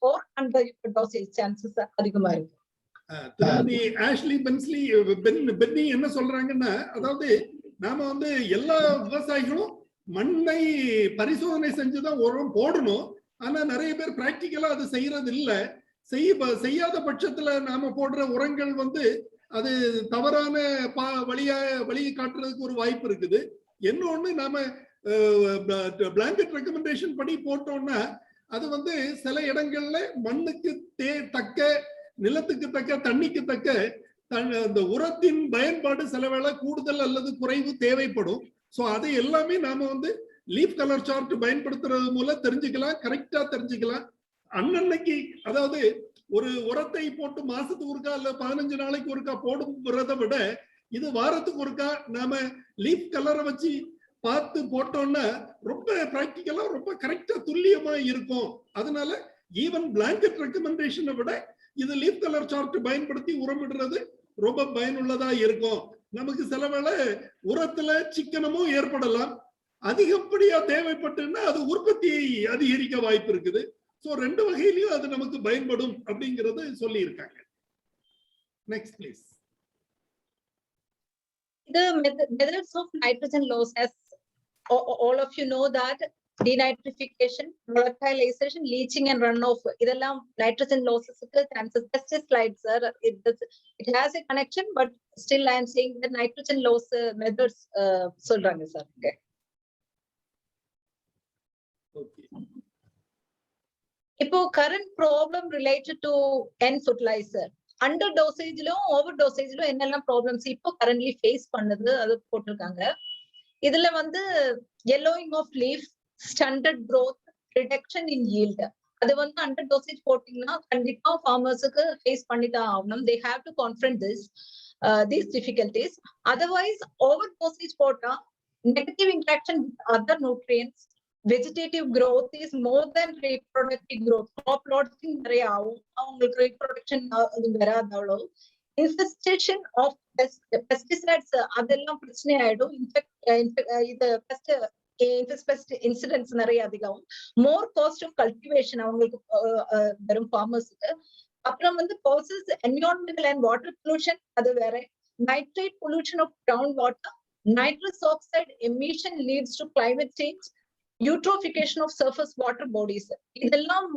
or underdosage chances அதிகமா இருக்கு. திரும்பி Ashley Penney என்ன சொல்றாங்கன்னா, அதாவது நாம வந்து எல்லா விவசாயிகளும் மண்ணை பரிசோதனை செஞ்சுதான் உரம் போடணும். ஆனா நிறைய பேர் பிராக்டிக்கலா அது செய்யறது இல்ல. செய்யாத பட்சத்துல நாம போடுற உரங்கள் வந்து அது தவறான வழியை காட்டுறதுக்கு ஒரு வாய்ப்பு இருக்குது. இன்னொன்னு நாம பிளாங்கெட் ரெக்கமெண்டேஷன் படி போட்டோம்னா அது வந்து சில இடங்கள்ல மண்ணுக்கு தக்க, நிலத்துக்கு தக்க, தண்ணிக்கு தக்க அந்த உரத்தின் பயன்பாடு சில வேளை கூடுதல் அல்லது குறைவு தேவைப்படும். சோ அதை எல்லாமே நாம வந்து லீஃப் கலர் சார்ட் பயன்படுத்துறது மூலம் தெரிஞ்சுக்கலாம், கரெக்டா தெரிஞ்சுக்கலாம். அன்னன்னைக்கு அதாவது ஒரு உரத்தை போட்டு மாசத்துக்கு ஒருக்கா இல்ல 15 நாளைக்கு ஒருக்கா போடுறதை விட இது வாரத்துக்கு ஒருக்கா நாம லீஃப் கலரை வச்சு பார்த்து போட்டோம்னா ரொம்ப பிராக்டிக்கலா ரொம்ப கரெக்டா துல்லியமா இருக்கும். அதனால ஈவன் பிளாங்கெட் ரெக்கமெண்டேஷனை விட இது லீஃப் கலர் சார்ட் பயன்படுத்தி உரமிடுறது ரொம்ப பயனுள்ளதா இருக்கும். நமக்கு சில வேளை உரத்துல சிக்கனமும் ஏற்படலாம். அதிகப்படியா தேவைப்பட்டுன்னா அது உற்பத்தியை அதிகரிக்க வாய்ப்பு இருக்குது. சோ ரெண்டு வகையிலயும் அது நமக்கு பயன்படும் அப்படிங்கறது சொல்லி இருக்காங்க. Next please. The methods of nitrogen loss, as all of you know, that denitrification, volatilization, leaching and runoff, இதெல்லாம் nitrogen losses க்கு chances. Just a slide, sir. It has a connection, but still I am saying the nitrogen loss methods சொல்றாங்க sir. Okay. இப்போ current problem related to N fertilizer, under டோசேஜ்லயும் over டோசேஜ்லயும் என்னெல்லாம் problems இப்போ currently face பண்ணுது அது போட்டிருக்காங்க. இதுல வந்து yellowing of leaf, stunted growth, reduction in yield, அது வந்து அண்டர் டோசேஜ் போட்டீங்கன்னா கண்டிப்பா ஃபார்மர்ஸுக்கு ஃபேஸ் பண்ணிதான் ஆகணும். they have to confront these difficulties. Otherwise over dosage போட்டா negative interaction with other nutrients, vegetative growth is more than reproductive growth. crop loading நிறைய ஆகும், அவங்களுக்கு reproduction வராதோ, infestation of pesticides அதெல்லாம் பிரச்சனை ஆயிடும். இது pest incidents நிறைய அதிகம். more cost of cultivation அவங்களுக்கு வரும் ஃபார்மர்ஸ்க்கு. அப்புறம் வந்து causes environmental and water pollution, அது வேற. nitrate pollution of ground water, nitrous oxide emission leads to climate change, eutrophication of surface water bodies. இதெல்லாம்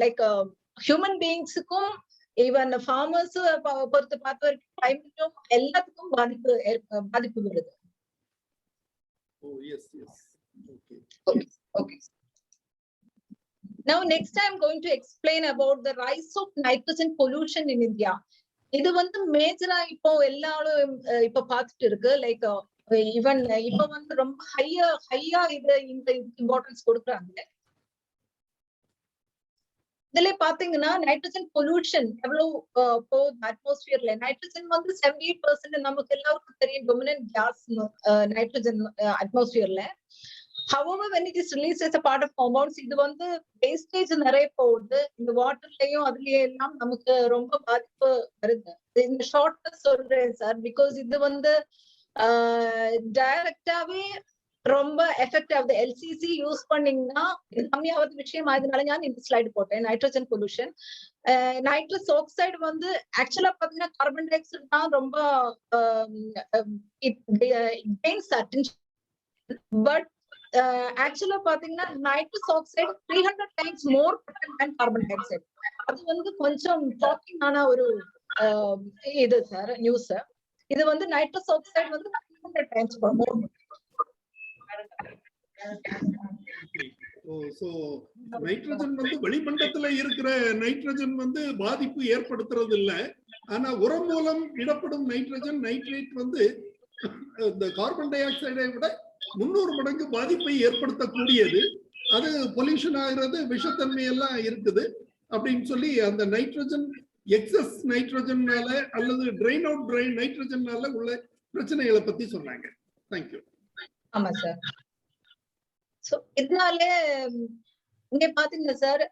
like human beings-க்கும் even farmers பொறுத்து பார்த்த வரைக்கும் climate எல்லாத்துக்கும் பாதிப்பு வருது. Oh yes, yes. Okay. Now next I am going to explain about the rise of nitrogen pollution in India. இது வந்து மேஜரா இப்போ எல்லாரும் இப்ப பார்த்துட்டு இருக்கு. லைக் ஈவன் இப்ப வந்து ரொம்ப ஹையா இது இந்த இம்பார்ட்டன்ஸ் கொடுக்குறாங்க. இதுல பாத்தீங்கன்னா நைட்ரஜன் பொல்யூஷன் எவ்வளவு போகுது அட்மாஸ்பியர்ல. நைட்ரஜன் வந்து 78% நமக்கு எல்லாருக்கும் தெரியும் டொமினன்ட் கேஸ் நைட்ரஜன் அட்மாஸ்பியர்ல. However, when it is released as a part of compounds, இது வந்து வேஸ்டேஜ் நிறைய போகுது. இந்த வாட்டர்லயும் அதுலயே எல்லாம் நமக்கு ரொம்ப பாதிப்பு வருது. இந்த ஷார்ட்டா சொல்றேன் சார், பிகாஸ் இது வந்து டைரக்டாவே ரொம்ப எஃபெக்ட் ஆகுது. எல்சிசி யூஸ் பண்ணீங்கன்னா இது கம்மியாவது விஷயம் ஆயதுனால நான் இந்த ஸ்லைடு போட்டேன். நைட்ரஜன் பொல்யூஷன், நைட்ரஸ் ஆக்சைடு வந்து ஆக்சுவலா பாத்தீங்கன்னா கார்பன் டை ஆக்சைடு தான் ரொம்ப பட் ஆக்சுவலா பாத்தீங்கன்னா நைட்ரஸ் ஆக்சைடு 300 times மோர் than கார்பன் டை ஆக்சைடு. அது வந்து கொஞ்சம் ஷாக்கிங் ஆன ஒரு இது சார் நியூஸ். இது வந்து நைட்ரஸ் ஆக்சைடு வந்து 300 times மோர். நைட்ரஜன் வந்து வெளிமண்டலத்துல இருக்கிற நைட்ரஜன் வந்து பாதிப்பு ஏற்படுத்துறது இல்ல. ஆனா உரம் மூலம் இடப்படும் நைட்ரஜன் நைட்ரேட் வந்து இந்த கார்பன் டை ஆக்சைடை விட 300 மடங்கு பாதிப்பை ஏற்படுத்தக்கூடியது. அது பொல்யூஷன் ஆகிறது, விஷத்தன்மை எல்லாம் இருக்குது அப்படின்னு சொல்லி அந்த நைட்ரஜன் எக்ஸஸ் நைட்ரஜன்னால அல்லது ட்ரெயின் அவுட் நைட்ரஜன்னால உள்ள பிரச்சனைகளை பத்தி சொன்னாங்க. தேங்க்யூ. ஆமா சார். சோ இதனால இங்க பாத்தீங்கன்னா சார்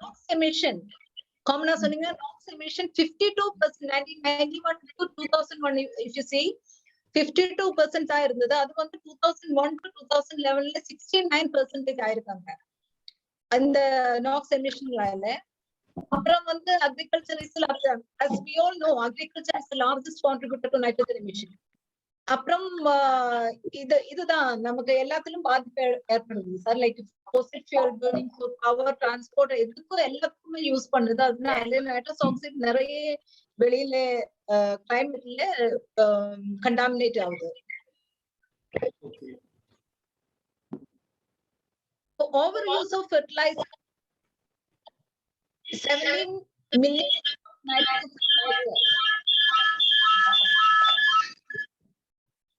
நாக்ஸ் எமிஷன் காமனா சொன்னீங்க. Knocks emission 52% 1991 to 2001 if you see 52% ஆ இருந்தது. அது வந்து 2001 to 2011ல 69% ஆயிருக்காங்க அந்த நாக்ஸ் எமிஷன்ல. அப்புறம் வந்து agriculture is as we all know agriculture is the largest contributor to nitrogen emission. அப்புறம் இதுதான் நமக்கு எல்லாத்திலும் பாதிப்பு ஏற்படுது sir. Like fossil fuel burning for power transport எதுக்கும் எல்லாத்துக்குமே யூஸ் பண்ணுது. அதனால நைட்ரஸ் ஆக்சைடு நிறைய வெளியில கிளைமேட்ல கண்டாமினேட் ஆகுது. Over use of fertiliser 17 million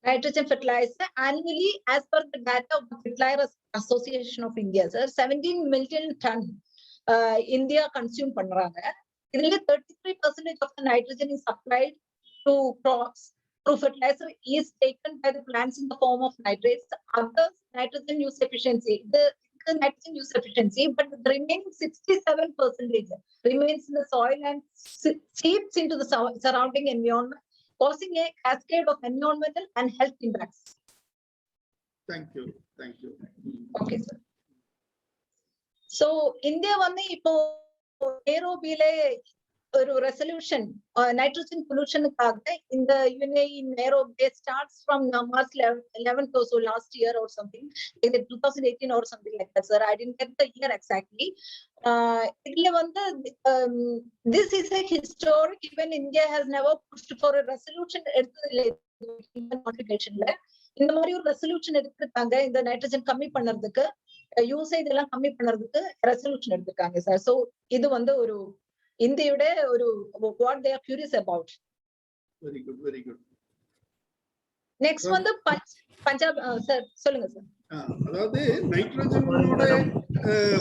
nitrogen fertilizer annually as per the data of the Fertilizer Association of India, sir. 17 million ton India consume பண்றாங்க. இதுல 33% of the nitrogen is supplied to crops through fertilizer is taken by the plants in the form of nitrates. Others nitrogen use efficiency, the nitrogen use efficiency, but the remaining 67% remains in the soil and seeps into the surrounding environment, causing a cascade of environmental and health impacts. Thank you. Okay, sir. So India வந்து இப்போ நேரோபியிலே ஒரு resolution nitrogen பொல்யூஷனுக்காக இந்த நேரோபி starts from March 11th or so last year or something, in 2018 or something like that, sir. I didn't get the year exactly. இதுல வந்து this is a historic, even India has never pushed for a resolution எடுத்ததில்லை notificationல. இந்த மாதிரி ஒரு resolution எடுத்துட்டாங்க இந்த nitrogen கம்மி பண்றதுக்கு, usage எல்லாம் கம்மி பண்றதுக்கு ரெசல்யூஷன் எடுத்துட்டாங்க சார். சோ இது வந்து ஒரு இந்தியோட ஒரு what they are curious about. Very good. Next வந்து பஞ்சாப் சார் சொல்லுங்க சார். அதாவது நைட்ரஜனோட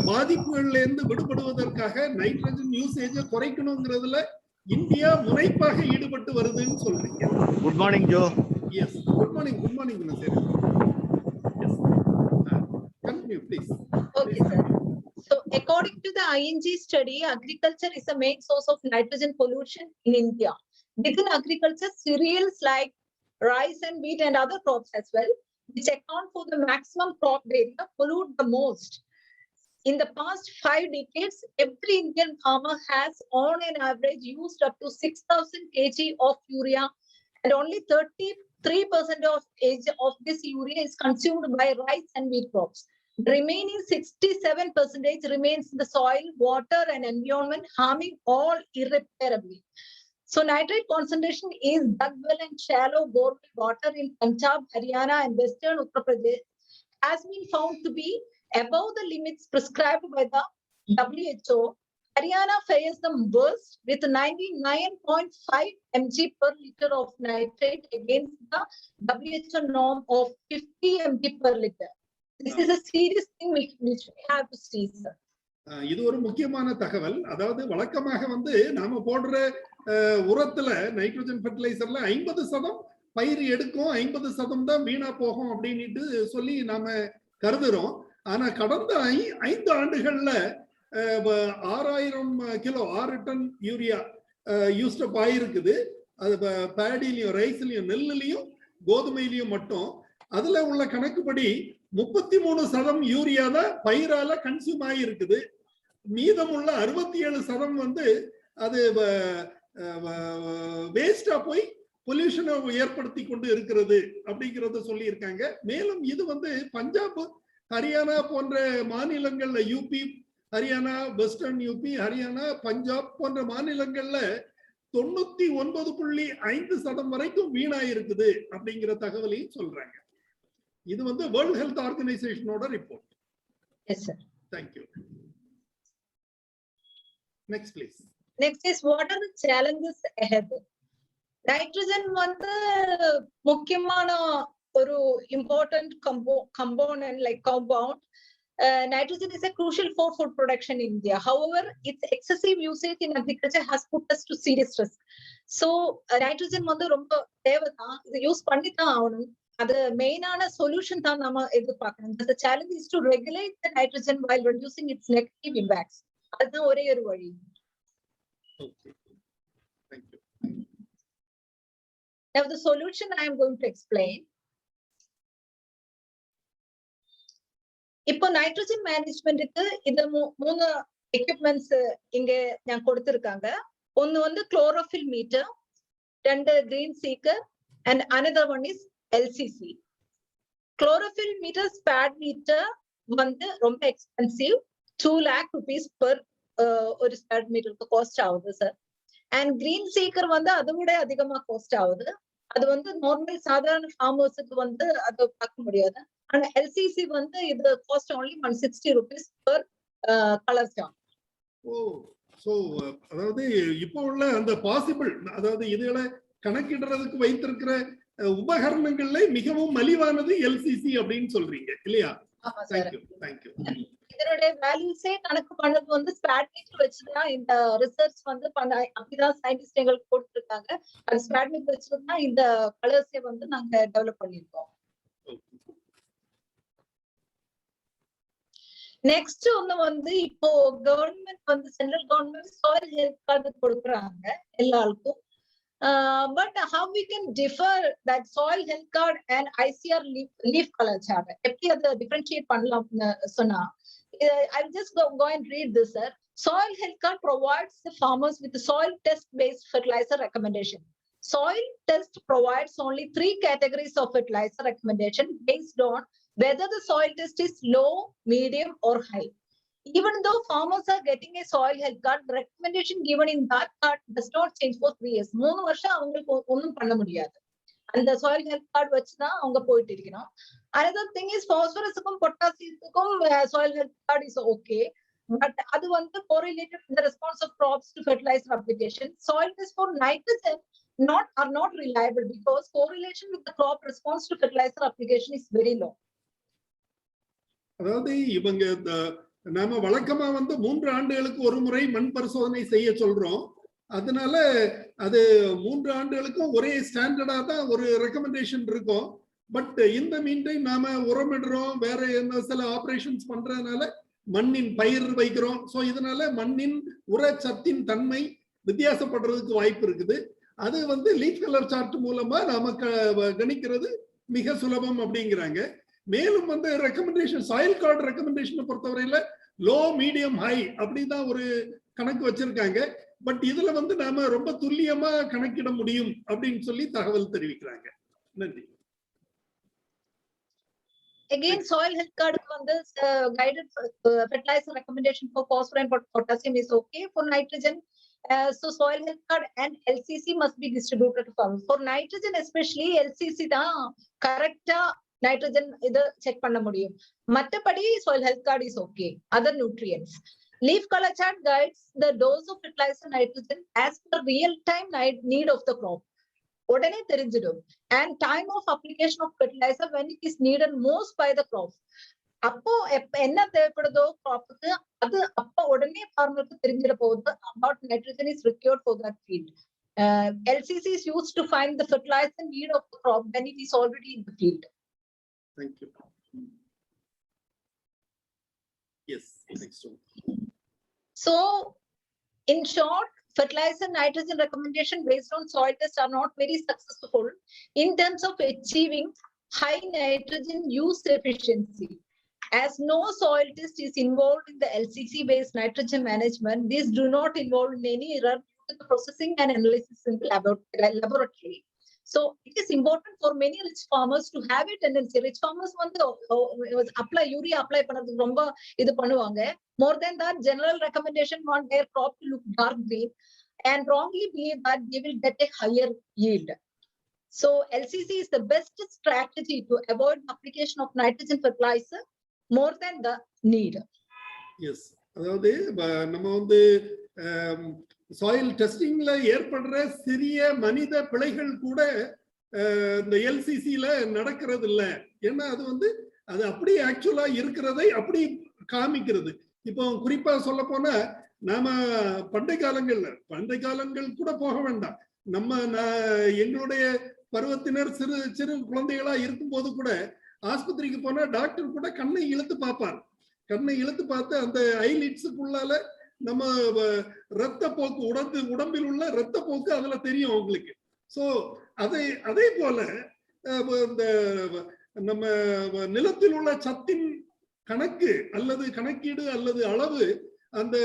பாதிப்புகள்ல இருந்து விடுபடுவதற்காக நைட்ரஜன் யூசேஜை குறைக்கணுங்கிறதுல இந்தியா முனைப்பாக ஈடுபட்டு வருதுன்னு சொல்றீங்க. Good morning Joe. Yes, good morning sir. Yes, continue please. Okay sir. So according to the ING study, agriculture is the main source of nitrogen pollution in India. Within agriculture, cereals like rice and wheat and other crops as well, which account for the maximum crop area, pollute the most. In the past 5 decades, every Indian farmer has on an average used up to 6,000 kg of urea, and only 33% of this urea is consumed by rice and wheat crops. The remaining 67% remains in the soil, water and environment, harming all irreparably. So nitrate concentration is dug well and shallow borewell water in Punjab, Haryana and Western Uttar Pradesh has been found to be above the limits prescribed by the WHO. Haryana fares the worst with 99.5 mg per liter of nitrate against the WHO norm of 50 mg per liter. This is a serious thing which we have to see, sir. இது ஒரு முக்கியமான தகவல். அதாவது வழக்கமாக வந்து நாம போடுற உரத்துல nitrogen ஃபெர்டிலைசர்ல 50% பயிர் எடுக்கும், 50% தான் வீணா போகும் அப்படின்ட்டு சொல்லி நாம கருதுறோம். ஆனா கடந்த 5 ஆண்டுகள்ல 6000 கிலோ 6 டன் யூரியா யூஸ்டப் ஆயிருக்குது. அது பேடிலையும் ரைஸ்லயும் நெல்லுலயும் கோதுமையிலையும் மட்டும். அதுல உள்ள கணக்குப்படி 33% யூரியா தான் பயிரால கன்சியூம் ஆகி இருக்குது. மீதமுள்ள 67% வந்து அது வேஸ்டா போய் பொல்யூஷனை ஏற்படுத்தி கொண்டு இருக்கிறது அப்படிங்கறத சொல்லி இருக்காங்க. மேலும் இது வந்து பஞ்சாப், ஹரியானா போன்ற மாநிலங்கள்ல, UP, Haryana, western UP, Haryana, Punjab போன்ற மாநிலங்கள்ல 99.5% வரைக்கும் வீணாயிருக்குது அப்படிங்கிற தகவலையும் சொல்றாங்க. இது வந்து வேர்ல்ட் ஹெல்த் ஆர்கனைசேஷனோட report. Yes, sir. Thank you. Next, please. Next is, what are the challenges ahead? Nitrogen வந்து முக்கியமான ஒரு important component like compound. Nitrogen is a crucial for food production in India. However, its excessive usage in agriculture has put us to serious risk. So, nitrogen வந்து ரொம்ப தேவைதான், இது use பண்ணிதான் ஆகணும். அது மெயினான சொல்யூஷன் தான் நாம எதிர்பார்க்கணும். The challenge is to regulate the nitrogen while reducing its negative impacts. அதுதான் ஒரே ஒரு வழி. Okay. Thank you. Now the solution I am going to explain. இப்போ நைட்ரஜன் மேனேஜ்மெண்ட்டுக்கு இந்த 3 எக்யூப்மெண்ட்ஸ் இங்க நான் கொடுத்திருக்காங்க. ஒன்னு வந்து chlorophyll meter, 2 green seeker, and another one is LCC. Chlorophyll meter, spot meter வந்து ரொம்ப எக்ஸ்பென்சிவ், 2 lakh rupees per ஒரு ஸ்பாட் மீட்டருக்கு காஸ்ட் ஆகுது சார். அண்ட் கிரீன் சீக்கர் வந்து அதை விட அதிகமா காஸ்ட் ஆகுது. அது வந்து நார்மல் சாதாரண ஃபார்மர்ஸுக்கு வந்து அதை பார்க்க முடியாது. ஆனா LCC வந்து இது cost only 160 rupees per color stamp. ஓ, சோ அதாவது இப்போ உள்ள அந்த பாசிபிள், அதாவது இதுல கணக்கிடுறதுக்கு வைத்திருக்கிற உபகரணங்கள்ல மிகவும் மலிவானது LCC அப்படின்னு சொல்றீங்க இல்லையா? Thank you. இதனுடைய வேல்யூஸே கணக்கு பண்ணது வந்து ஸ்பாட் மீட்டர் வச்சுதான் இந்த ரிசர்ச் வந்து அப்படிதான் சயின்டிஸ்ட் எங்களுக்கு கொடுத்திருக்காங்க. அது ஸ்பாட் மீட்டர் வச்சுதான் இந்த கலர்ஸே வந்து நாங்க டெவலப் பண்ணிருக்கோம். நெக்ஸ்ட் ஒண்ணு வந்து இப்போ கவர்மெண்ட் வந்து central government soil health card கொடுக்குறாங்க எல்லாருக்கும். But how we can differ that soil health card and ICR leaf color chart? எப்படி அதை differentiate பண்ணலாம்னு சொன்னா, I'll just go and read this, sir. Soil health card provides the farmers with the soil test based fertilizer recommendation. Soil test provides only 3 categories of fertilizer recommendation based on whether the soil test is low, medium or high. Even though farmers are getting a soil health card, the recommendation given in that card does not change for 3 years. 3 வருஷம் அவங்களுக்கு ஒண்ணும் பண்ண முடியாது. அந்த soil health card வச்சுதான் அவங்க போயிட்டு இருக்கணும். Another thing is phosphorusக்கும் potassiumக்கும் soil health card is okay, but அது வந்து correlated with the response of crops to fertilizer application. Soil test for nitrogen are not reliable because correlation with the crop response to fertilizer application is very low. அதாவது இவங்க நாம வழக்கமா வந்து 3 ஆண்டுகளுக்கு ஒரு முறை மண் பரிசோதனை செய்ய சொல்றோம். அதனால அது 3 ஆண்டுகளுக்கும் ஒரே ஸ்டாண்டர்டா தான் ஒரு ரெக்கமெண்டேஷன் இருக்கும். பட் இந்த மீன்டைம் நாம உரமிடுறோம், வேற என்ன சில ஆபரேஷன்ஸ் பண்றதுனால மண்ணின் பயிர் வைக்கிறோம். ஸோ இதனால மண்ணின் உரச்சத்தின் தன்மை வித்தியாசப்படுறதுக்கு வாய்ப்பு இருக்குது. அது வந்து லீஃப் கலர் சார்ட் மூலமா நாம கணிக்கிறது மிக சுலபம் அப்படிங்கிறாங்க. மேலும் வந்து ரெக்கமெண்டேஷன், சாயில் கார்டு ரெக்கமெண்டேஷனை பொறுத்தவரையில லோ, மீடியம், ஹை அப்படிதான் ஒரு கணக்கு வச்சிருக்காங்க. பட் இதுல வந்து நாம ரொம்ப துல்லியமா கணக்கிட முடியும் அப்படின்னு சொல்லி தகவல் தெரிவிக்கிறாங்க. நன்றி. Again, soil health card வந்து guided fertilizer recommendation for phosphorus and potassium is okay. For nitrogen, so soil health card and LCC must be distributed to farmers. For nitrogen especially, LCC தான் கரெக்டா nitrogen இத check பண்ண முடியும். மற்றபடி soil health card is okay. Other nutrients. Leaf color chart guides the dose of fertilizer nitrogen as per real time need of the crop. உடனே தெரிஞ்சிடும். And time of application of fertilizer when it is needed most by the crop. அப்போ என்ன தேவைப்படுதோ கிராப்புக்கு அது அப்போ உடனே ஃபார்மருக்கு தெரிஞ்சிட போகுது about nitrogen is required for that field. LCC is used to find the fertilizer need of the crop when it is already in the field. Thank you. Yes, next one. So, in short, fertilizer nitrogen recommendation based on soil test are not very successful in terms of achieving high nitrogen use efficiency. As no soil test is involved in the LCC-based nitrogen management, these do not involve in any error in the processing and analysis in the laboratory. So it is important for many rich farmers to have a tendency. Rich farmers want to apply urea, apply more than that, general recommendation want their crop to look dark green and wrongly believe that they will get a higher yield. So LCC is the best strategy to avoid application of nitrogen fertilizer more than the need. Yes, அதாவது நம்ம வந்து soil டெஸ்டிங்ல ஏற்படுற சிறிய மனித பிழைகள் கூட இந்த எல்சிசில நடக்கிறது இல்ல. ஏன்னா அது வந்து அது அப்படியே ஆக்சுவலா இருக்கிறதை அப்படி காமிக்கிறது. இப்போ குறிப்பா சொல்ல போனா நாம பண்டை காலங்கள் கூட போக வேண்டாம். நம்ம எங்களுடைய பருவத்தினர் சிறு சிறு குழந்தைகளா இருக்கும் போது கூட ஆஸ்பத்திரிக்கு போனா டாக்டர் கூட கண்ணை இழுத்து பார்ப்பார். கண்ணை இழுத்து பார்த்து அந்த ஐலிட்ஸுக்குள்ளால நம்ம ரத்த போக்கு உடம்பில் உள்ள ரத்த போக்கு அதுல தெரியும் அவங்களுக்கு. சோ அதே போல இந்த நம்ம நிலத்தில் உள்ள சத்தின் கணக்கு அல்லது கணக்கீடு அல்லது அளவு அந்த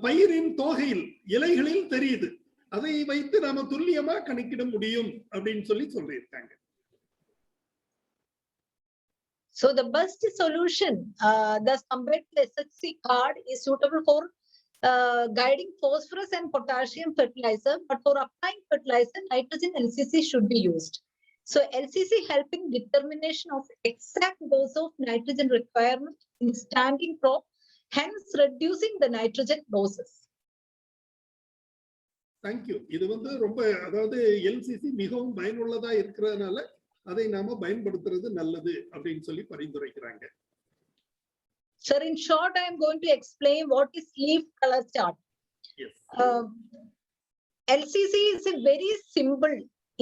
பயிரின் தொகையில் இலைகளில் தெரியுது. அதை வைத்து நாம துல்லியமா கணக்கிட முடியும் அப்படின்னு சொல்லியிருக்காங்க. So the best solution, thus compared to SHC card, is suitable for guiding phosphorus and potassium fertilizer, but for applying fertilizer, nitrogen LCC should be used. So LCC helping determination of exact dose of nitrogen requirement in standing crop, hence reducing the nitrogen doses. Thank you. இது வந்து ரொம்ப அதாவது LCC மிகவும் பயனுள்ளதா இருக்கிறதுனால அதை நாம பயன்படுத்துறது நல்லது அப்படின்னு சொல்லி பரிந்துரைக்கிறாங்க. Sir, in short, I am going to explain what is leaf color chart. Yes. LCC is a very simple,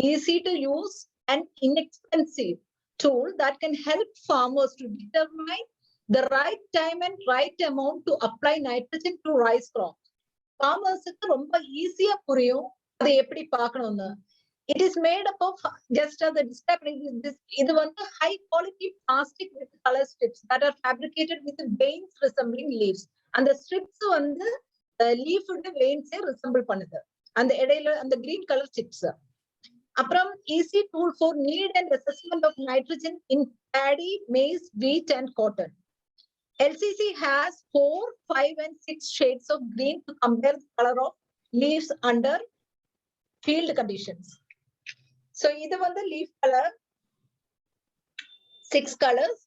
easy to use and inexpensive tool that can help farmers to determine the right time and right amount to apply nitrogen to rice crop. Farmers க்கு ரொம்ப ஈஸியா புரியும் அதை எப்படி பார்க்கணும்னு. It is made up of just as the display this. இது வந்து high quality plastic with color strips that are fabricated with veins resembling leaves. அந்த strips வந்து leaf உடைய veins resemble பண்ணுது. அந்த இடையில அந்த green color strips. அப்புறம் easy tool for need and assessment of nitrogen in paddy, maize, wheat and cotton. LCC has 4, 5 and 6 shades of green to compare the color of leaves under field conditions. So இது வந்து leaf color 6 colors.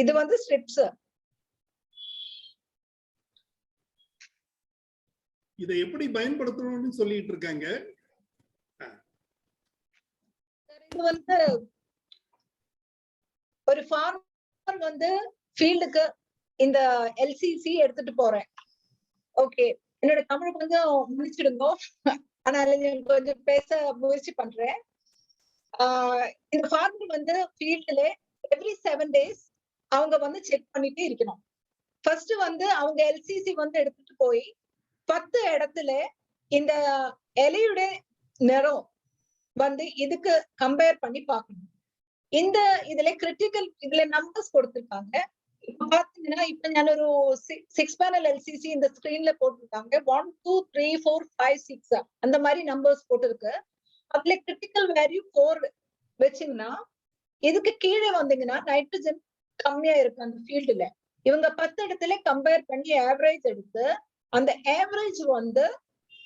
இது வந்து strips. இதை எப்படி பயன்படுத்தணும்னு சொல்லிட்டு இருக்காங்க. இது வந்து ஒரு farmer வந்து ஃபீல்டுக்கு இந்த LCC எடுத்துட்டு போறேன். ஓகே, என்னோட தமிழ் கொஞ்சம் முடிச்சிடுங்க, ஆனால கொஞ்சம் பேச முயற்சி பண்றேன். இந்த ஃபார்மர் வந்து ஃபீல்டுல எவ்ரி 7 days அவங்க வந்து செக் பண்ணிட்டே இருக்கணும். ஃபர்ஸ்ட் வந்து அவங்க LCC வந்து எடுத்துட்டு போய் 10 இடத்துல இந்த இலையுடைய நிறம் வந்து இதுக்கு கம்பேர் பண்ணி பார்க்கணும். இந்த இதுல கிரிட்டிக்கல் இதுல நம்பர்ஸ் கொடுத்திருக்காங்க. இப்ப பாத்தீங்கன்னா இப்ப நான் ஒரு 6 panel LCC இந்த ஸ்கிரீன்ல போட்டிருக்காங்க. 1 2 3 4 5 6 அந்த மாதிரி நம்பர்ஸ் போட்டிருக்கு. அதுல கிரிட்டிக்கல் வேல்யூ 4 வச்சீங்கன்னா இதுக்கு கீழே வந்தீங்கன்னா நைட்ரஜன் கம்மியா இருக்கு அந்த ஃபீல்டுல. இவங்க 10 இடத்துல கம்பேர் பண்ணி ஆவரேஜ் எடுத்து அந்த ஆவரேஜ் வந்து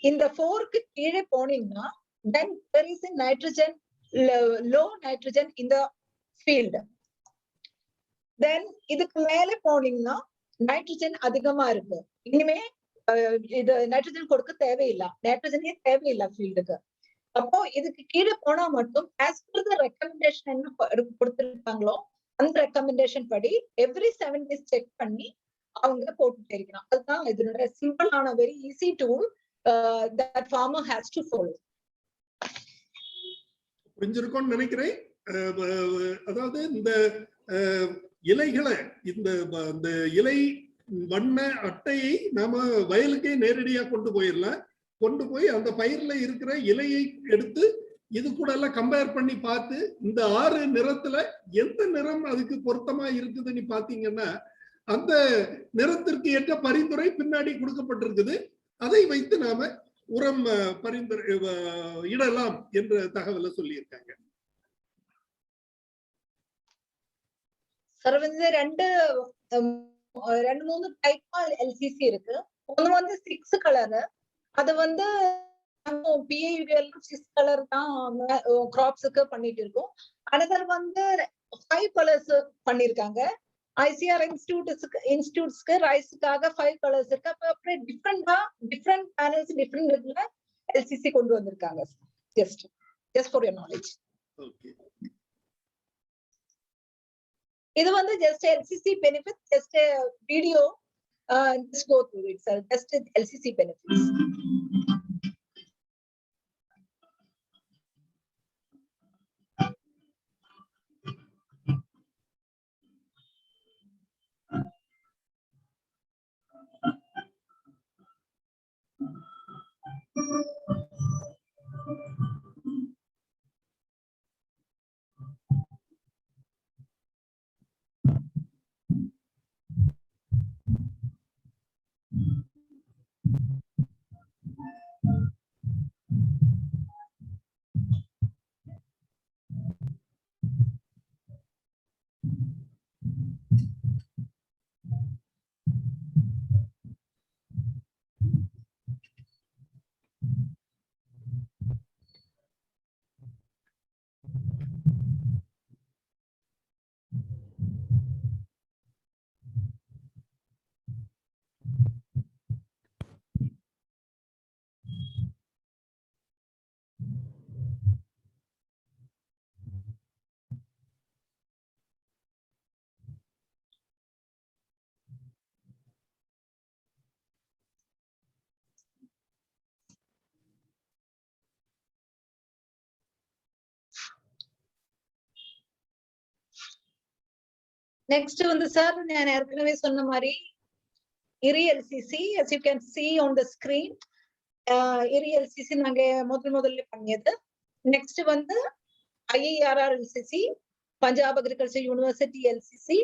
இந்த 4க்கு கீழே போனீங்கன்னா then there is a nitrogen low nitrogen in the field. Then இதுக்கு மேல போனீங்கன்னா நைட்ரஜன் அதிகமா இருக்கு. இனிமே இது நைட்ரஜன் கொடுக்க தேவையில்லை, நைட்ரஜனே தேவையில்லை ஃபீல்டுக்கு. அப்போ இதுக்கு கீழே போனா மட்டும் ஆஸ் பர் த ரெக்கமெண்டேஷன் என்ன கொடுத்திருக்காங்களோ அந்த ரெக்கமெண்டேஷன் படி எவ்ரி 7 days செக் பண்ணி அவங்க போட்டுட்டே இருக்கணும். அதுதான் இதோட சிம்பிளான very easy tool that farmer has to follow. புரிஞ்சிருக்கும்னு நினைக்கிறேன். அதாவது இந்த இலைகளை இந்த இலை வண்ண அட்டையை நாம வயலுக்கே நேரடியா கொண்டு போயிடலாம். கொண்டு போய் அந்த பயிர்ல இருக்கிற இலையை எடுத்து இது கூட எல்லாம் கம்பேர் பண்ணி பார்த்து இந்த 6 நிறத்துல எந்த நிறம் அதுக்கு பொருத்தமா இருக்குதுன்னு பாத்தீங்கன்னா அந்த நிறத்திற்கு ஏற்ற பரிந்துரை பின்னாடி கொடுக்கப்பட்டிருக்குது. அதை வைத்து நாம உரம் பரிந்துரை இடலாம் என்ற தகவலை சொல்லியிருக்காங்க. சார் வந்து ரெண்டு மூணு டைப் எல்சிசி இருக்கு. ஒன்னு வந்து 6 கலர், அது வந்து பிஏயுஎல் 6 கலர் தான் கிராப்ஸுக்கு பண்ணிட்டு இருக்கோம். அனதர் வந்து 5 கலர்ஸ் பண்ணிருக்காங்க. ஐசிஆர் இன்ஸ்டிடியூட்ஸ்க்கு ரைஸ்க்காக 5 கலர்ஸ் இருக்கு. அப்ப அப்படியே டிஃப்ரெண்ட் பேனல்ஸ் டிஃப்ரெண்ட் இதுல எல்சிசி கொண்டு வந்திருக்காங்க. Just for your knowledge. இது வந்து just LCC benefit, just video, just go through it, sir. Just LCC benefits. Next வந்து சார் நான் ஏற்கனவே சொன்ன மாதிரி IRI LCC, as you can see on the screen, IRI LCC நாங்க முதல்ல பண்ணியது. நெக்ஸ்ட் வந்து IIRR LCC, Punjab Agriculture University LCC,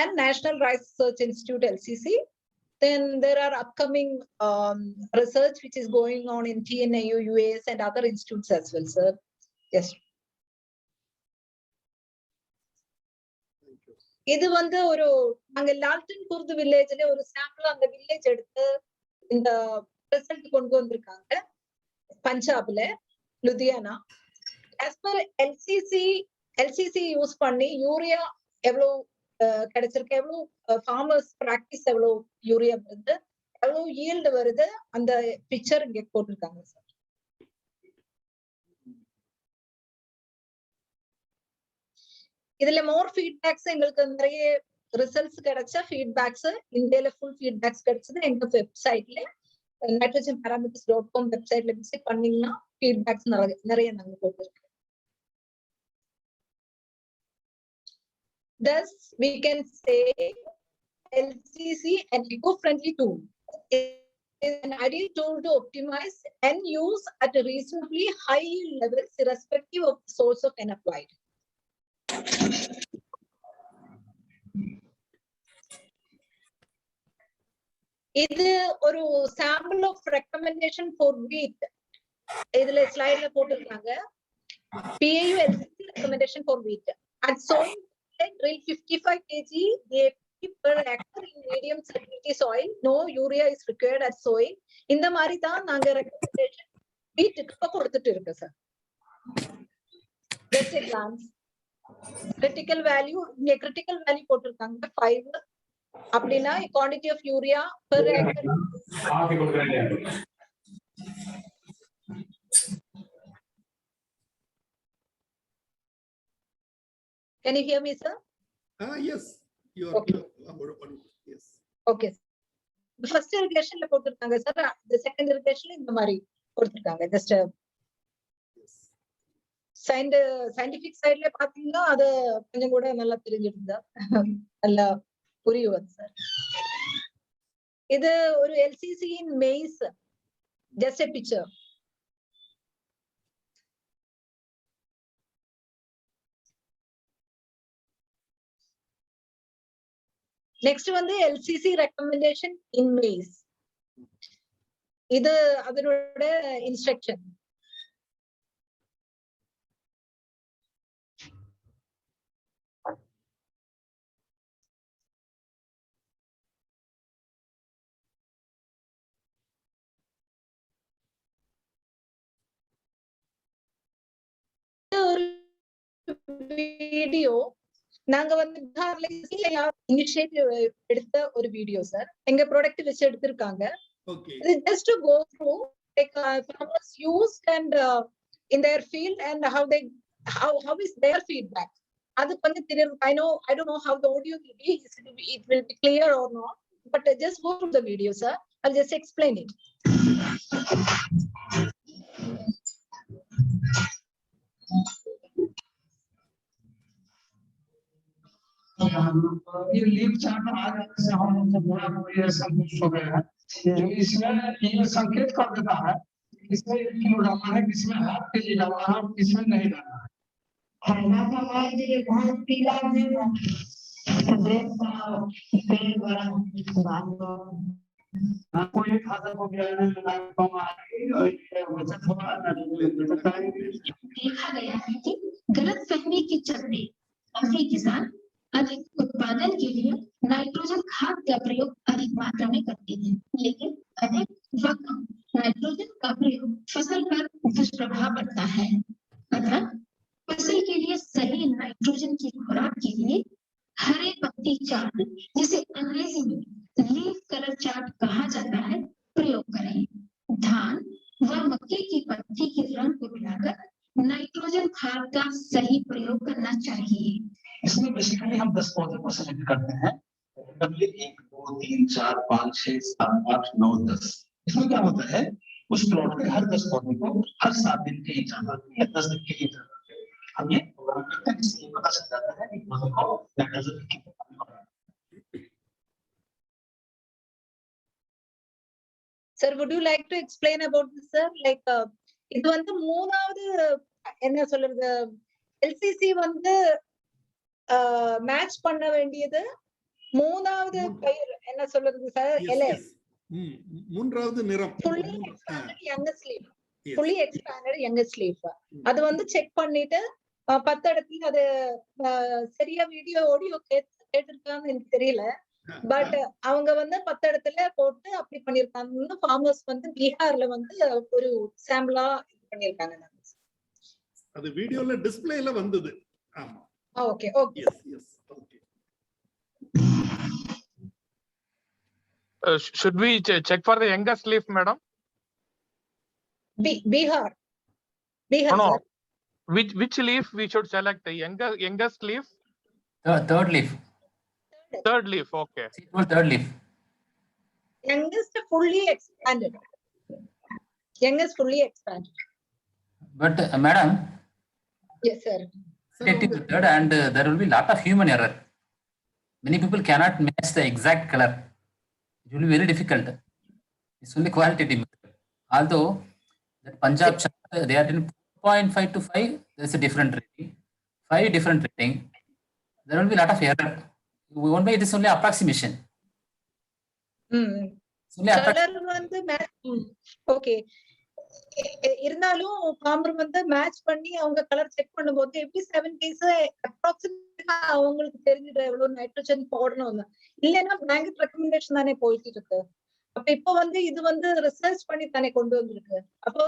and National Rice Research Institute LCC. Then there are upcoming research which is going on in TNIU, UAS and other institutes as well, sir. Yes. இது வந்து ஒரு அங்க லால்டன் குர்து வில்லேஜ்ல ஒரு sample அந்த village எடுத்து இந்த result கொண்டு வந்திருக்காங்க பஞ்சாப்ல, Ludhiana. as per LCC use பண்ணி யூரியா எவ்வளவு கிடைச்சிருக்கு, எவ்வளவு ஃபார்மர்ஸ் பிராக்டிஸ் எவ்வளவு யூரியா வருது, எவ்வளவு ஈல்டு வருது, அந்த பிக்சர் இங்க போட்டிருக்காங்க சார். இதுல மோர் ஃபீட்பேக்ஸ் எங்களுக்கு நிறைய ரிசல்ட்ஸ் கிடைச்ச ஃபீட்பேக்ஸ் இந்தியால ஃபுல் ஃபீட்பேக்ஸ் கிடைச்சது எங்க வெப்சைட்ல nitrogenparameters.com வெப்சைட்ல விசிட் பண்ணீங்கன்னா ஃபீட்பேக்ஸ் நிறைய நாங்க போட்டுருக்கோம். Thus we can say LCC an eco-friendly tool is an ideal tool to optimize and use at a reasonably high levels irrespective of the source of N applied. இது ஒரு sample of recommendation for வீட். இதுல ஸ்லைட்ல போட்டுருக்காங்க. PAU LCC recommendation for wheat. At sowing, drill 55 kg DAP per acre in medium salinity soil. No urea is required at sowing. இந்த மாதிரி தான் நாங்க recommendation வீட்டுக்கு கொடுத்துட்டு இருக்கோம் sir. Just a glance. Critical value, இங்க critical value போட்டிருக்காங்க 5. அப்படின்னா quantity of urea per acre. Can you hear me, sir? Yes, you are. Okay. Yes. Okay. The first irrigation la போட்டுருக்காங்க sir. The second irrigation இந்த மாதிரி கொடுத்திருக்காங்க. Just scientific sideல பாத்தீங்கன்னா அது கொஞ்சம் கூட நல்லா தெரிஞ்சிருந்தா நல்லா புரியும் சார். இது ஒரு LCC in maize, just a picture. Next வந்து LCC recommendation in maize. இது அதனோட இன்ஸ்ட்ரக்ஷன். வீடியோ நாங்க வந்து இனிஷியேட்டிவ் எடுத்த ஒரு வீடியோ சார். எங்க ப்ராடக்ட் வச்சு எடுத்திருக்காங்க. Okay. Just to go through like farmers used and in their field and how is their feedback. அது கொஞ்சம் தெரியும். I don't know how the audio will be. It will be clear or not. But just go through the video, sir. I'll just explain it. ये leave chart आज से हम लोग को पूरा पूरी सब कुछ हो गया है। जो इसमें ये संकेत कर देता है किसमें 1 किलो डालना है, किसमें ½ केजी डालना है, किसमें नहीं डालना है। खाना का बाद ये बहुत पीला में कोई खाता को देखा गया है कि गलत फहमी के चलते काफी किसान अधिक उत्पादन के लिए नाइट्रोजन खाद का प्रयोग अधिक मात्रा में करते हैं, लेकिन अधिक व कम नाइट्रोजन का प्रयोग फसल पर दुष्प्रभाव पड़ता है। अतः फसल के लिए सही नाइट्रोजन की खुराक के लिए हरे पत्ती चार्ट, जिसे अंग्रेजी में लीफ कलर चार्ट कहा जाता है, प्रयोग करें। धान व मक्के की पत्ती के रंग को मिलाकर नाइट्रोजन खाद का सही प्रयोग करना चाहिए। इसमें बेसिकली हम 10 पौधे को सेलेक्ट करते हैं। 1 2 3 4 5 6 7 8 9 10। इसमें क्या होता है, उस प्लॉट के हर 10 पौधे को हर 7 दिन के इंटरवल या 10 दिन के इंटरवल हम ये प्रोग्राम करते हैं, जिससे पता चल जाता है कि पौधे को नाइट्रोजन कितना पानी हो रहा है। Sir, would you like to explain about this, sir? Like இது வந்து மூணாவது என்ன சொல்றது, LCC வந்து மேட்ச் பண்ண வேண்டியது மூணாவது பயிர் என்ன சொல்றது சார், LS. மூன்றாவது நிறம் fully expanded youngest leaf. fully expanded youngest leaf. அது வந்து செக் பண்ணிட்டு 10 இடத்துல அது சரியா வீடியோ ஆடியோ கேட்டிருக்கான்னு எனக்கு தெரியல. பட் அவங்க வந்து 10 இடத்துல போட்டு அப்படி பண்ணிருக்காங்க. ஃபார்மர்ஸ் வந்து பீகார்ல வந்து ஒரு சாம்பிளா இது பண்ணிருக்காங்க. அது வீடியோல டிஸ்ப்ளேல வந்தது. ஆமா. Okay okay. Yes okay. Should we check for the youngest leaf, madam? Bihar. No. Sir. Which leaf we should select? The youngest leaf? Third leaf. Third leaf, okay. Third leaf. Youngest fully expanded. Youngest fully expanded. But madam, Yes, sir. qualitative method and there will be lot of human error. Many people cannot match the exact color. It will be very difficult. It's only qualitative method. Although that Punjab chart, they are in 0.5 to 5, there's a different rating. 5 different rating. There will be lot of error. We won't be, it is only approximation. It's only colour வந்து okay. இருந்தாலும் farmer வந்து match பண்ணி அவங்க colour check பண்ணும்போது எப்படி 7 case அப்ராக்சிமேட்டா அவங்களுக்கு தெரிஞ்சிடும் எவ்வளவு நைட்ரோஜன் போடணும். இல்லைன்னா பிளாங்கெட் ரெக்கமெண்டேஷன் தானே போயிட்டு இருக்கு. அப்ப இப்ப வந்து இது வந்து ரிசர்ச் பண்ணி தானே கொண்டு வந்திருக்கு. அப்போ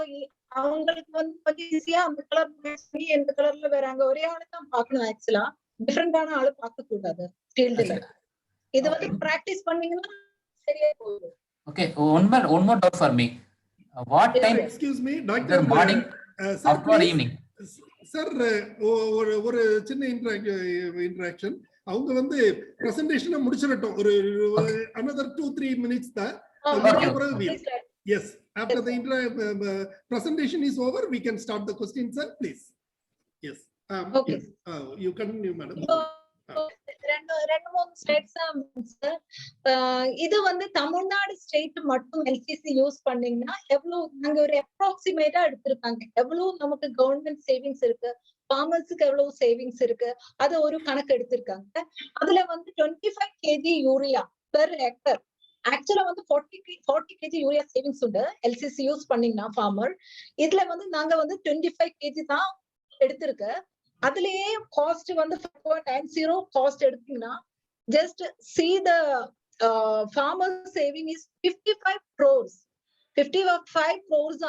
அவங்களுக்கு வந்து கொஞ்சம் ஈஸியா அந்த கலர் மேட்ச் பண்ணி எந்த கலர்ல வராங்க ஒரே ஆளு தான் பாக்கணும். ஆக்சுவலா டிஃபரெண்டான ஆளு பார்க்க கூடாது ஃபீல்டுல. இது வந்து பிராக்டிஸ் பண்ணீங்கன்னா சரியா போகுது. Okay, one more doubt for me. What time? Excuse me, doctor. Morning, sir, after evening. Sir, ஒரு சின்ன இன்டராக்ஷன். அவங்க வந்து பிரசன்டேஷனை முடிச்சிரட்டும். ஒரு another 2-3 minutes தான். Yes, after the presentation is over, we can start the questions, sir, please. Yes. Okay. You continue, madam. ரெண்டு மூணு states இது வந்து தமிழ்நாடு ஸ்டேட் மட்டும் எல்சிசி யூஸ் பண்ணீங்கன்னா எவ்வளவு நாங்க ஒரு அப்ராக்சிமேட்டா எடுத்திருக்காங்க எவ்வளவு நமக்கு கவர்மெண்ட் சேவிங்ஸ் இருக்கு ஃபார்மர்ஸுக்கு எவ்வளவு சேவிங்ஸ் இருக்கு அது ஒரு கணக்கு எடுத்திருக்காங்க அதுல வந்து 25 kg யூரியா பெர் ஏக்கர் ஆக்சுவலா வந்து 40 kg யூரியா சேவிங்ஸ் உண்டு எல்சிசி யூஸ் பண்ணீங்கன்னா ஃபார்மர் இதுல வந்து நாங்க வந்து 25 kg தான் எடுத்திருக்கு அதுலயே காஸ்ட் வந்து 4.90 காஸ்ட் எடுத்தீங்கன்னா just see the farmer saving is 55 crores 55 crores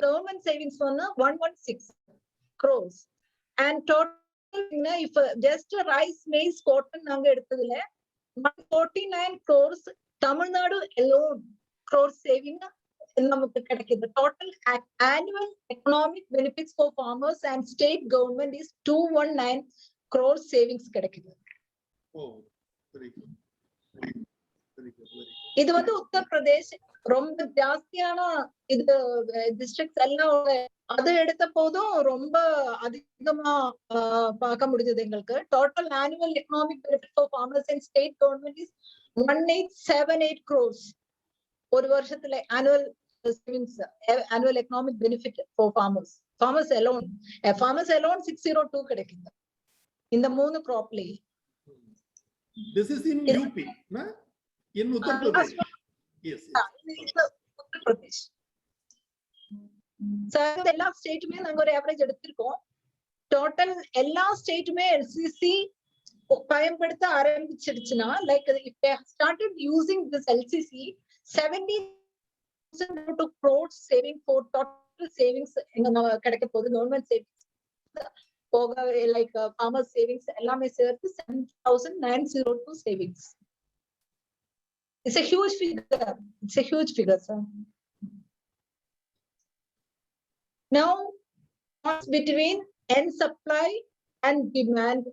government savings on 116 crores and total if just rice maize cotton நாங்க எடுத்ததுல 149 crores Tamil Nadu alone crores saving நமக்கு கிடைக்குது total annual economic benefits for farmers and state government is 219 crores savings கிடைக்குது இது வந்து உத்தரப்பிரதேஷ் ரொம்ப ஜாஸ்தியான இது districts எல்லாம் அது எடுத்த போதும் ரொம்ப அதிகமா பார்க்க முடிஞ்சது எங்களுக்கு total annual economic benefit for farmers and state government is 1878 crores ஒரு வருஷத்துல annual savings annual economic benefit for farmers alone 602 கிடைக்குது இந்த மூணு cropல this is in UP na in Uttar Pradesh yes Uttar Pradesh sir எல்லா ஸ்டேட்டுமே நாங்க ஒரு average எடுத்திருக்கோம் total எல்லா ஸ்டேட்டுமே எல்சிசி பயன்படுத்த ஆரம்பிச்சிடுச்சுன்னா like if they started using this LCC 70,000 crores saving for total savings கிடைக்க போகுது கவர்மெண்ட் சேவிங்ஸ் போக லைக் farmer savings எல்லாமே சேர்த்து 7,902 savings it's a huge figure sir now between end supply and demand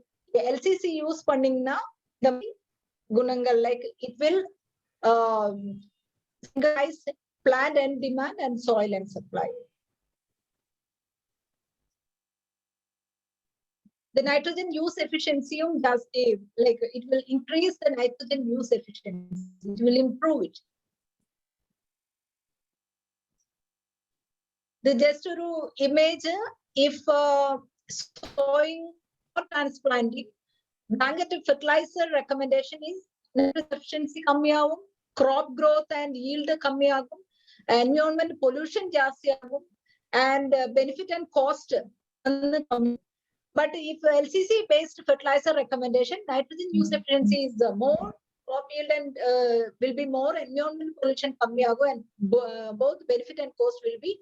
LCC use பண்ணீங்கன்னா the குணங்கள் like it will synchronize plant and demand and soil and supply. The nitrogen use efficiency does like it will increase the nitrogen use efficiency. It will improve it. The just image if sowing or transplanting, targeted fertilizer recommendation is nitrogen efficiency கம்மியாகும், crop growth and yield கம்மியாகும், environment pollution ஜாஸ்தியாகும் and benefit and cost. But if LCC based fertilizer recommendation, nitrogen use efficiency is more, crop yield and will be more, environment pollution கம்மியாகும் and both benefit and cost will be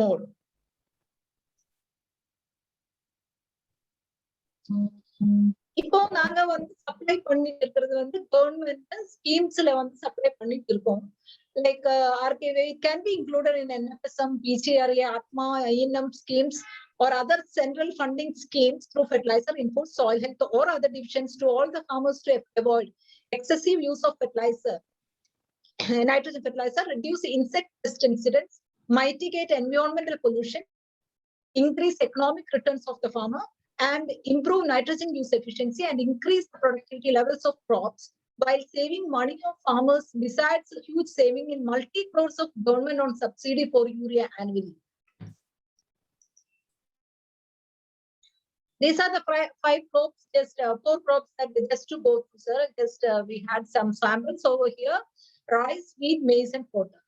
more. இப்போ நாங்க வந்து supply பண்ணிட்டு இருக்கிறது வந்து government ஸ்கீம்ஸ்ல வந்து supply பண்ணிட்டு இருக்கோம் like RKV it can be included in NFSM, PCRA, Atma, INM schemes or other central funding schemes through fertilizer input, soil health or other divisions to all the farmers to avoid excessive use of fertilizer, nitrogen fertilizer, reduce insect pest incidents, mitigate environmental pollution, increase economic returns of the farmer, and improve nitrogen use efficiency and increase the productivity levels of crops while saving money of farmers besides a huge saving in multi-crores of government on subsidy for urea annually. These are the 5 crops, just 4 crops that we just to go through, sir. Just we had some samples over here, rice, wheat, maize and cotton.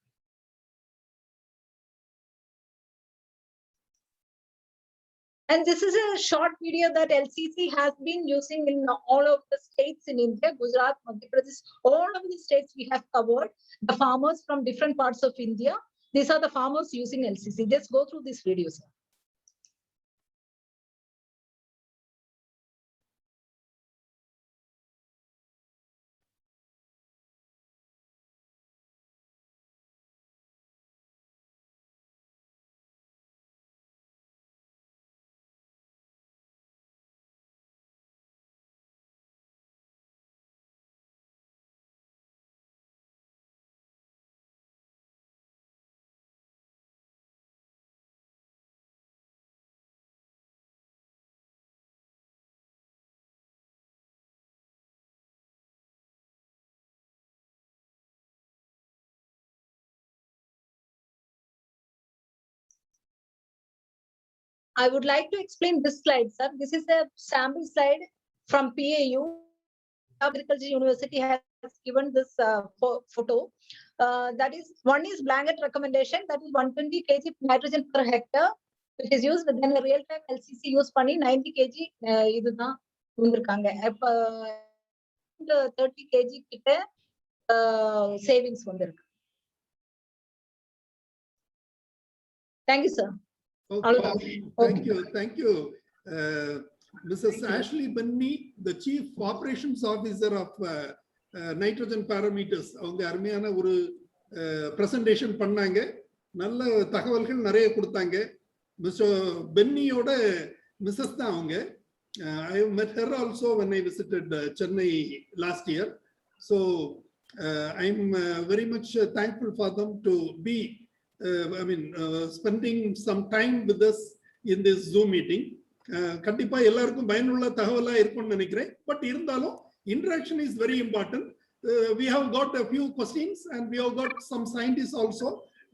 And this is a short video that LCC has been using in all of the states in India, Gujarat, Madhya Pradesh, all of the states we have covered, the farmers from different parts of India. These are the farmers using LCC. Just go through this video, sir. I would like to explain this slide, sir. This is a sample slide from PAU. Agriculture University has given this photo. That is, one is blanket recommendation, that is 120 kg nitrogen per hectare, which is used. Then a real time LCC use panni 90 kg இதுதான் வந்திருக்காங்க. அப்ப 30 kg கிட்ட savings வந்திருக்கு. Thank you, sir. Okay. Thank you. Mrs. Ashley Benny, the Chief Operations Officer of Nitrogen Parameters. அவங்க அருமையான ஒரு presentation பண்ணாங்க. நல்ல தகவல்கள் நிறைய கொடுத்தாங்க. மிஸ்டர் பென்னியோட மிஸ்ஸஸ் தான் அவங்க. I met her also when I visited Chennai last year. So I'm very much thankful for them to be spending some time with us in this Zoom meeting. கண்டிப்பா எல்லாருக்கும் பயனுள்ள தகவலா இருக்கும்னு நினைக்கிறேன். பட் இருந்தாலும் interaction is very important. We have got a few questions and we have got some scientists also.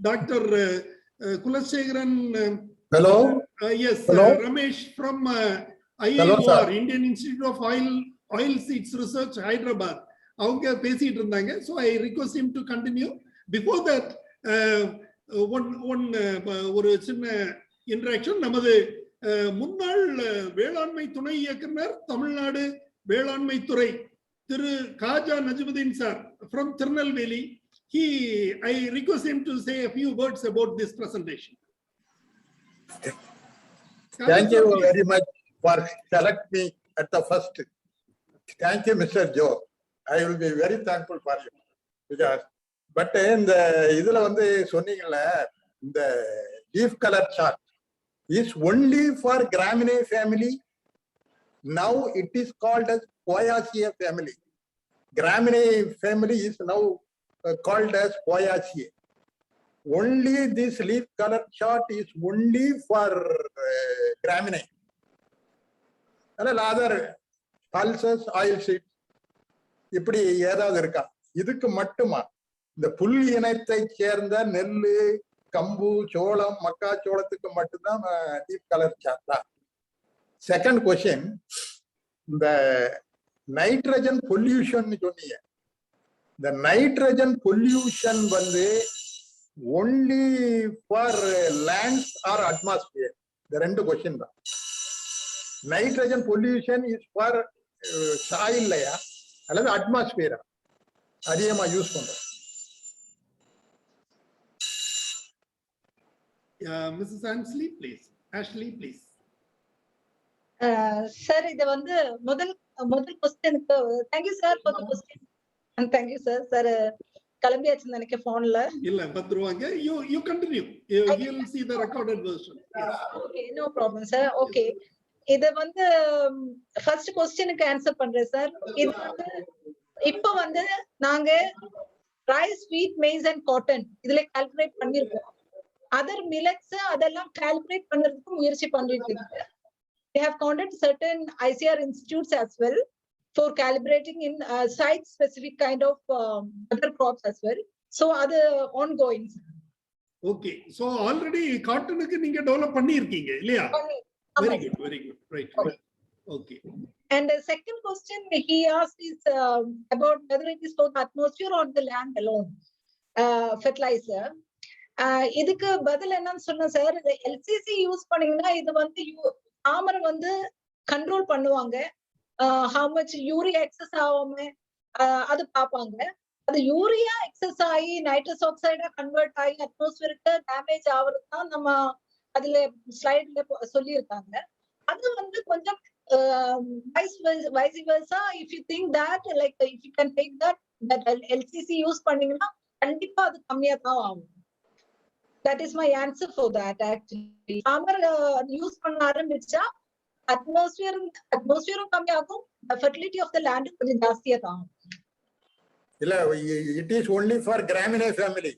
Dr. Kulasekharan. Hello. Yes. Hello. Ramesh from IIOR, Indian Institute of Oil Seeds Research, Hyderabad. அவங்க பேசிட்டு இருந்தாங்க. So I request him to continue. Before that, ஒரு சின்ன interaction. நமது முன்னாள் வேளாண்மை துணை இயக்குனர் தமிழ்நாடு வேளாண்மை துறை Thiru Khaja Najmudeen sir from Tirunelveli. I request him to say a few words about this presentation. Thank you very much for select me at the first. Thank you, Mr. Joe. I will be very thankful for you. Because, but இந்த இதுல வந்து சொன்னீங்கல்ல, இந்த leaf color chart is only for Graminae family. Now it is called as Poaceae family. Graminae family is now called as Poaceae. Only this leaf color chart is only for Graminae. Other pulses, oil seeds, இப்படி ஏதாவது இருக்கா? இதுக்கு மட்டுமா இந்த புல் இனத்தை சேர்ந்த நெல்லு, கம்பு, சோளம், மக்காச்சோளத்துக்கு மட்டும்தான் டீப் கலர் சார்ட்டா? செகண்ட் கொஸ்டின், இந்த நைட்ரஜன் பொல்யூஷன் சொன்னீங்க. இந்த நைட்ரஜன் பொல்யூஷன் வந்து only for land or atmosphere? இந்த ரெண்டு கொஸ்டின் தான். நைட்ரஜன் பொல்யூஷன் இஸ் ஃபார் சாயில்லையா அல்லது அட்மாஸ்பியரா அதிகமா யூஸ் பண்றோம்? Mrs. Ashley, please. Sir, இது வந்து முதல் क्वेश्चनக்கு thank you sir for the question and thank you sir. Sir கிளம்பியாச்சு நினைக்க போன்ல. இல்ல பத்ருவாங்க. You continue. You will see the recorded version. Yes. Okay, no problem sir. Okay. இது வந்து first questionக்கு ஆன்சர் பண்றேன் சார். இது வந்து இப்போ வந்து நாங்க rice, wheat, maize and cotton இதுல கால்குலேட் பண்ணிருக்கோம். அதர் மில்லட்ஸ் அதெல்லாம் கால்குலேட் பண்றதுக்கு முயற்சி பண்ணிட்டு இருக்கு. They have contacted certain ICR institutes as well for calibrating in site specific kind of other crops as well. So அது ongoing. Okay, so already cottonக்கு நீங்க develop பண்ணி இருக்கீங்க இல்லையா? Very good. Right. Okay. And the second question he asked is about whether it is for the atmosphere or the land alone fertilizer. இதுக்கு பதில் என்னன்னு சொன்னா sir, LCC use பண்ணீங்கன்னா இது வந்து farmer வந்து கண்ட்ரோல் பண்ணுவாங்க. how much யூரியா எக்ஸஸ் ஆகாம அது பாப்பாங்க. அது யூரியா எக்ஸஸ் ஆகி நைட்ரஸ் ஆக்சைடா கன்வெர்ட் ஆகி அட்மாஸ்பியருக்கு டேமேஜ் ஆகுறது தான் நம்ம அதுல ஸ்லைட்ல சொல்லியிருக்காங்க. அது வந்து கொஞ்சம் vice versa. If you think that like if you can take that LCC use பண்ணீங்கன்னா கண்டிப்பா அது கம்மியா தான் ஆகும். That is my answer for that actually. Farmer use பண்ண ஆரம்பிச்சா atmosphere கம்மியாகும், the fertility of the land கொஞ்சம் ஜாஸ்தியா தான். இல்ல, it is only for Graminae family.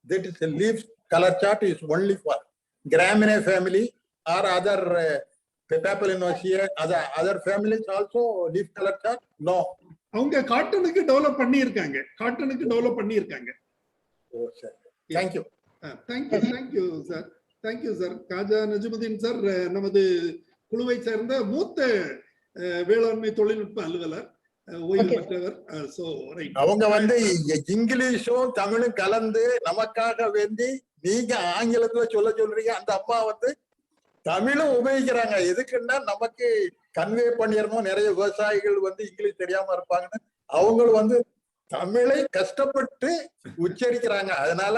That is the leaf color chart is only for Graminae family or other Papilionaceae, other families also leaf color chart? No. அவங்க காட்டனுக்கு டெவலப் பண்ணியிருக்காங்க. Oh, sir. Thank you. Thank you, sir. Thank you sir. Khaja Najmudeen sir நமது குழுவை சேர்ந்த மூத்த வேளாண்மை தொழில்நுட்ப அலுவலர், ஓய்வு பெற்றவர். அவங்க வந்து இங்கிலீஷும் தமிழும் கலந்து நமக்காக வேண்டி நீங்க ஆங்கிலத்துல சொல்றீங்க. அந்த அம்மா வந்து தமிழும் உபயோகிக்கிறாங்க. எதுக்குன்னா நமக்கு கன்வே பண்ணிடணும். நிறைய விவசாயிகள் வந்து இங்கிலீஷ் தெரியாம இருப்பாங்கன்னு அவங்களும் வந்து தமிழை கஷ்டப்பட்டு உச்சரிக்கிறாங்க. அதனால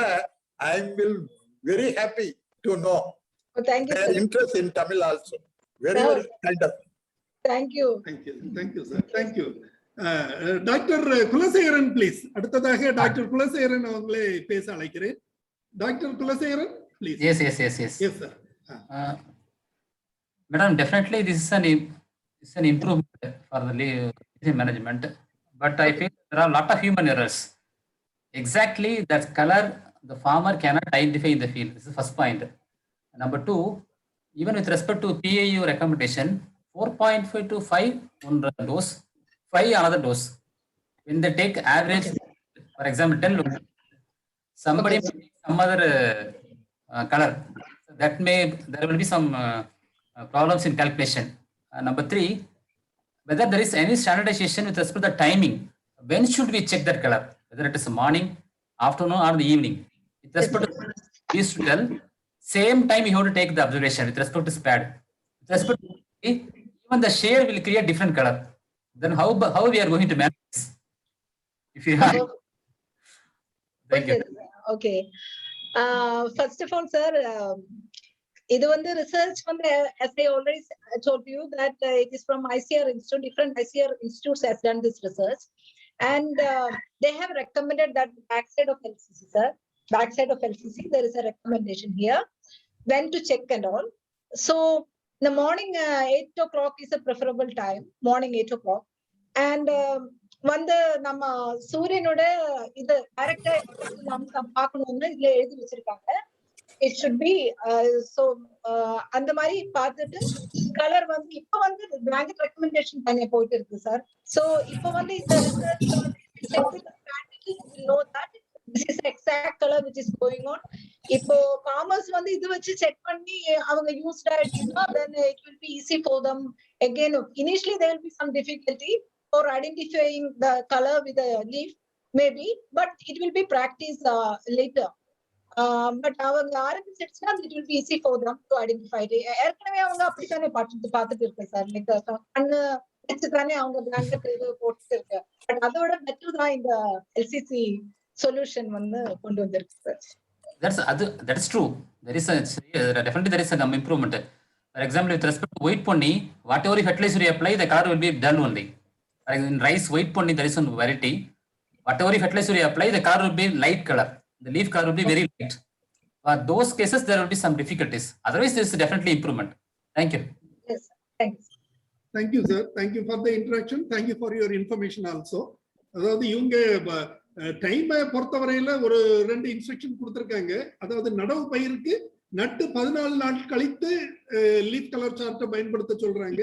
I will very happy to know their interest in Tamil also. Very kind of. Thank you. Thank you sir. Thank you. Doctor Kulasekaran please. அடுத்ததாக டாக்டர் குலசேகரன் அவங்களே பேச அழைக்கிறேன். Doctor Kulasekaran please. Yes sir. Madam, definitely this is an improvement for the leaf management, but I feel there are a lot of human errors. Exactly that color the farmer cannot identify in the field. This is the first point. Number two, even with respect to PAU recommendation, 4.5 to 5 one dose, 5 another dose. When they take average, for example, 10 look, somebody may take some other color. That there will be some problems in calculation. Number three, whether there is any standardization with respect to the timing. When should we check that color? Whether it is morning, afternoon, or the evening. With respect to these to tell, same time you have to take the observation with respect to SPAD. With respect to even the share will create different color. Then how we are going to manage this? If you have. Thank you. Okay. First of all, sir, இது வந்து research வந்து, as I already told you that it is from ICR Institute. Different ICR institutes has done this research, and they have recommended that backside of LCC, sir. Backside of LCC, there is a recommendation here when to check and all. So the morning 8 o'clock is a preferable time. Morning 8 o'clock, and வந்து நம்ம சூரியனோட இது டைரக்டா நம்ம பார்க்கணும்னு இதுல எழுதி வச்சிருக்காங்க. It should be so அந்த மாதிரி பார்த்துட்டு கலர் வந்து இப்ப வந்து blanket recommendation தனியா போயிட்டு இருக்கு சார். So இப்ப வந்து இந்த know that this is the exact color which is going on. இப்போ farmers வந்து இது வச்சு செக் பண்ணி அவங்க used ஆயிடுச்சுன்னா then it will be easy for them. Again, initially there will be some difficulty for identifying the color with the leaf maybe, but it will be practiced later. But அவங்க ஆரம்பிச்சிடுச்சுன்னா it will be easy for them to identify it. ஏற்கனவே அவங்க அப்படித்தானே பார்த்துட்டு இருக்கு sir. Like கண்ணு வச்சுதானே அவங்க blanket இது போட்டுட்டு இருக்கு. பட் அதோட பெட்டர் தான் இந்த எல்சிசி சொல்யூஷன் வந்து கொண்டு வந்திருக்கு sir. That is true. There is definitely some improvement. For example, with respect to white ponni, whatever fertilizer you apply, the color will be dull only. In rice white ponni, there is one variety. Whatever fertilizer you apply, the color will be light color. The leaf color will be very light. For those cases, there will be some difficulties. Otherwise, there is definitely improvement. Thank you. Yes, thanks. Thank you, sir. Thank you for the interaction. Thank you for your information also. அதாவது இவங்க டைமை பொறுத்தவரையில ஒரு 2 instruction கொடுத்திருக்காங்க. அதாவது நடவு பயிருக்கு நட்டு 14 நாள் கழித்து லீஃப் கலர் சார்ட்டை பயன்படுத்த சொல்றாங்க.